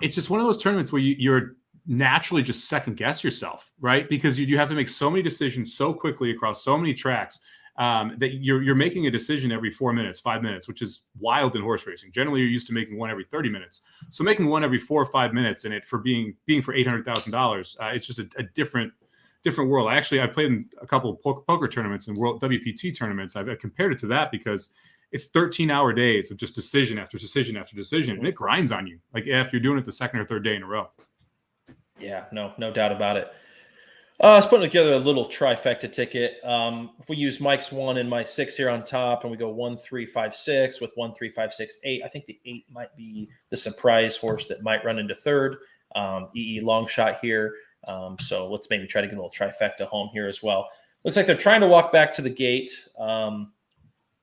It's just one of those tournaments where you're naturally just second guess yourself, right? Because you have to make so many decisions so quickly across so many tracks. that you're making a decision every 4 minutes, 5 minutes, which is wild in horse racing. Generally, you're used to making one every 30 minutes. So making one every 4 or 5 minutes, and it for being for $800,000, it's just a different world. I played in a couple of poker tournaments and world WPT tournaments. I've compared it to that because it's 13-hour days of just decision after decision after decision, and it grinds on you. Like after you're doing it the second or third day in a row. Yeah, no doubt about it. I was putting together a little trifecta ticket. If we use Mike's 1 and my 6 here on top, and we go 1, 3, 5, 6 with 1, 3, 5, 6, 8, I think the 8 might be the surprise horse that might run into third. EE long shot here. So let's maybe try to get a little trifecta home here as well. Looks like they're trying to walk back to the gate.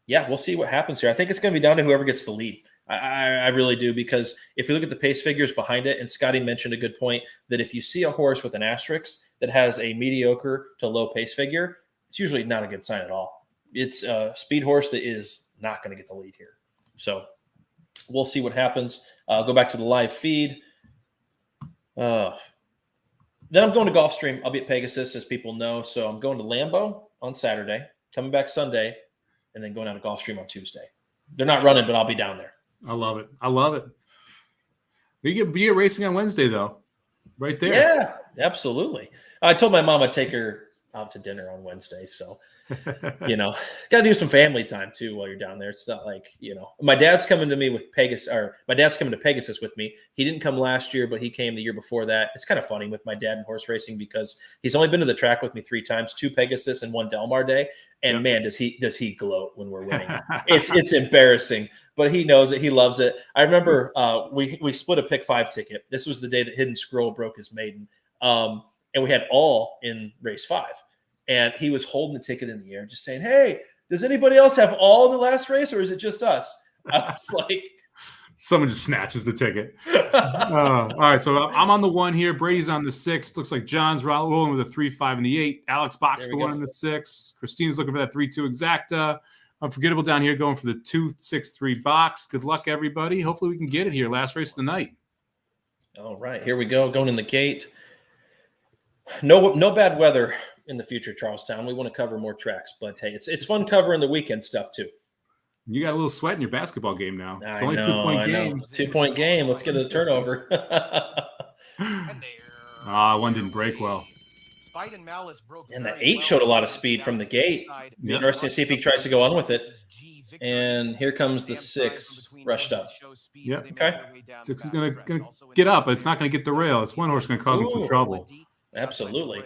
Yeah, we'll see what happens here. I think it's going to be down to whoever gets the lead. I really do, because if you look at the pace figures behind it, and Scotty mentioned a good point, that if you see a horse with an asterisk that has a mediocre to low pace figure, it's usually not a good sign at all. It's a speed horse that is not going to get the lead here. So we'll see what happens. Go back to the live feed. Then I'm going to Gulfstream. I'll be at Pegasus, as people know. So I'm going to Lambeau on Saturday, coming back Sunday, and then going out to Gulfstream on Tuesday. They're not running, but I'll be down there. I love it. I love it. You get racing on Wednesday, though, right there. Yeah, absolutely. I told my mom I'd take her out to dinner on Wednesday. So, got to do some family time, too, while you're down there. It's not like, my dad's coming to me with Pegasus, or my dad's coming to Pegasus with me. He didn't come last year, but he came the year before that. It's kind of funny with my dad in horse racing because he's only been to the track with me 3 times, 2 Pegasus and 1 Del Mar day. And man, does he gloat when we're winning. It's embarrassing. But he knows it. He loves it. I remember we split a pick 5 ticket. This was the day that Hidden Scroll broke his maiden. And we had all in race 5. And he was holding the ticket in the air, just saying, "Hey, does anybody else have all in the last race, or is it just us?" I was like, someone just snatches the ticket. All right, so I'm on the 1 here. Brady's on the 6. Looks like John's rolling with a 3, 5, and the 8. Alex boxed the 1 and the 6. Christina's looking for that 3, 2 exacta. Unforgettable down here going for the 2, 6, 3 box. Good luck, everybody. Hopefully we can get it here. Last race of the night. All right, here we go. Going in the gate. No bad weather in the future, Charlestown. We want to cover more tracks, but hey, it's fun covering the weekend stuff too. You got a little sweat in your basketball game now. It's only I 2-point game. 2-point game. Let's get a turnover. One didn't break well. And the 8 showed a lot of speed from the gate. Be interesting to see if he tries to go on with it. And here comes the 6 rushed up. Yep. Okay. 6 is going to get up, but it's not going to get the rail. It's one horse going to cause him some trouble. Absolutely.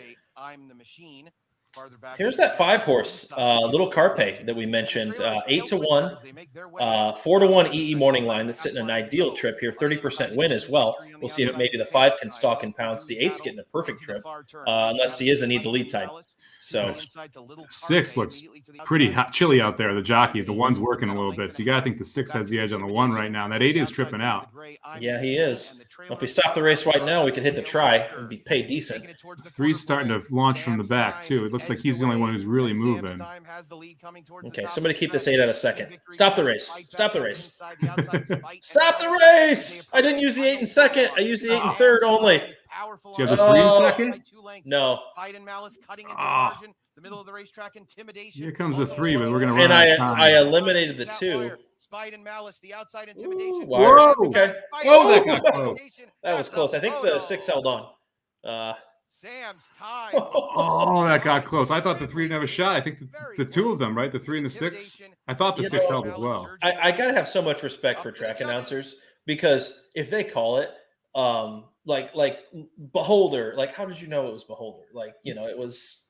Here's that 5 horse, Little Carpe that we mentioned, 8-1, 4-1 EE morning line. That's sitting an ideal trip here, 30% win as well. We'll see if maybe the 5 can stalk and pounce. The 8's getting a perfect trip, unless he is a need the lead type. So 6 looks pretty hot, chilly out there. The jockey, the 1's working a little bit. So you got to think the 6 has the edge on the 1 right now. And that 8 is tripping out. Yeah, he is. Well, if we stop the race right now, we could hit the try and be paid decent. 3's starting to launch from the back too. It looks like he's the only one who's really moving. Okay, somebody keep this 8 out a second. Stop the race. Stop the race. Stop the race. I didn't use the 8 in second. I used the 8 in third only. Do you have the 3 in second? No. The middle of the racetrack intimidation. Here comes the 3, but we're going to run and out of time. I eliminated the 2. Spide and Malice, the outside intimidation. Whoa! Okay. Oh, that got close. That was close. I think the 6 held on. Sam's time. Oh, that got close. I thought the 3 didn't have a shot. I think the 2 of them, right? The 3 and the 6. I thought the 6 held as well. I gotta have so much respect for track announcers, because if they call it, like Beholder, like how did you know it was Beholder? Like, it was,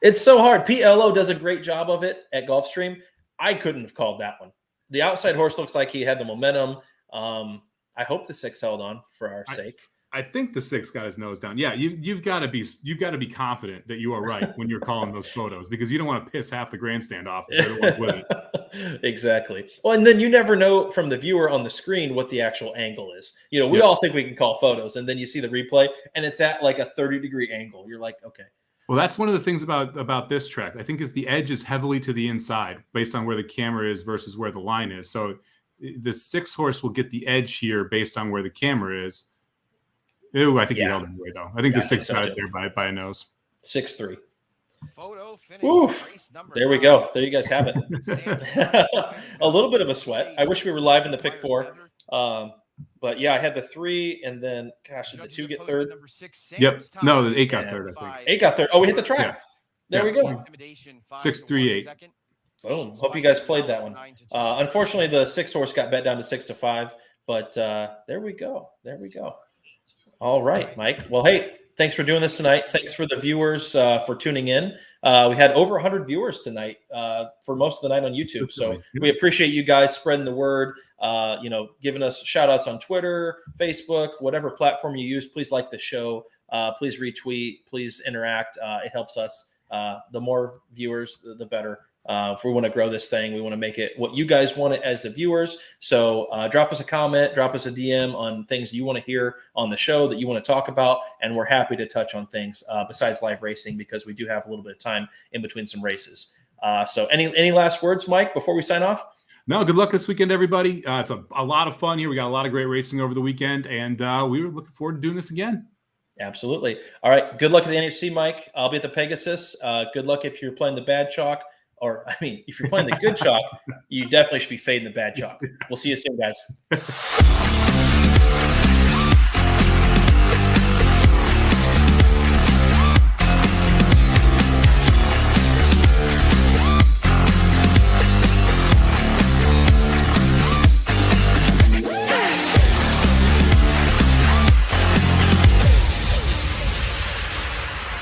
it's so hard. PLO does a great job of it at Gulfstream. I couldn't have called that one. The outside horse looks like he had the momentum. I hope the 6 held on for our sake. I think the 6 got his nose down. Yeah, you've got to be confident that you are right when you're calling those photos, because you don't want to piss half the grandstand off if they're the ones with it. Exactly. Well, and then you never know from the viewer on the screen what the actual angle is. We all think we can call photos, and then you see the replay and it's at like a 30-degree angle. You're like, okay. Well, that's one of the things about this track. I think is the edge is heavily to the inside based on where the camera is versus where the line is. So the 6 horse will get the edge here based on where the camera is. Ooh, I think he held it away though. I think the 6 got it there by a nose. 6-3. Photo finish. Oof. Race number There we 9. go. There you guys have it. Sam, A little bit of a sweat. I wish we were live in the pick 4. Leather. But yeah, I had the 3, and then gosh, did the Judges 2 get opposed to third? number 6, Yep. Sam's No, the time, 8 got Yeah. third, I think. 8 got third. Oh, we hit the track. Yeah. There we go. Intimidation, 5 6, to 3, 1 8. second. Boom. 8 Hope you spikes guys to played 12, that one. 9 to 2. Unfortunately, the 6 horse got bet down to 6 to 5. But there we go. There we go. All right, Mike. Well, hey, thanks for doing this tonight. Thanks for the viewers for tuning in. We had over 100 viewers tonight for most of the night on YouTube. So we appreciate you guys spreading the word, giving us shout outs on Twitter, Facebook, whatever platform you use. Please like the show. Please retweet. Please interact. It helps us. The more viewers, the better. If we want to grow this thing, we want to make it what you guys want it as the viewers. So drop us a comment, drop us a DM on things you want to hear on the show that you want to talk about. And we're happy to touch on things besides live racing, because we do have a little bit of time in between some races. So any last words, Mike, before we sign off? No, good luck this weekend, everybody. It's a lot of fun here. We got a lot of great racing over the weekend, and we were looking forward to doing this again. Absolutely. All right. Good luck at the NHC, Mike. I'll be at the Pegasus. Good luck if you're playing the bad chalk. Or, I mean, if you're playing the good chalk, you definitely should be fading the bad chalk. We'll see you soon, guys.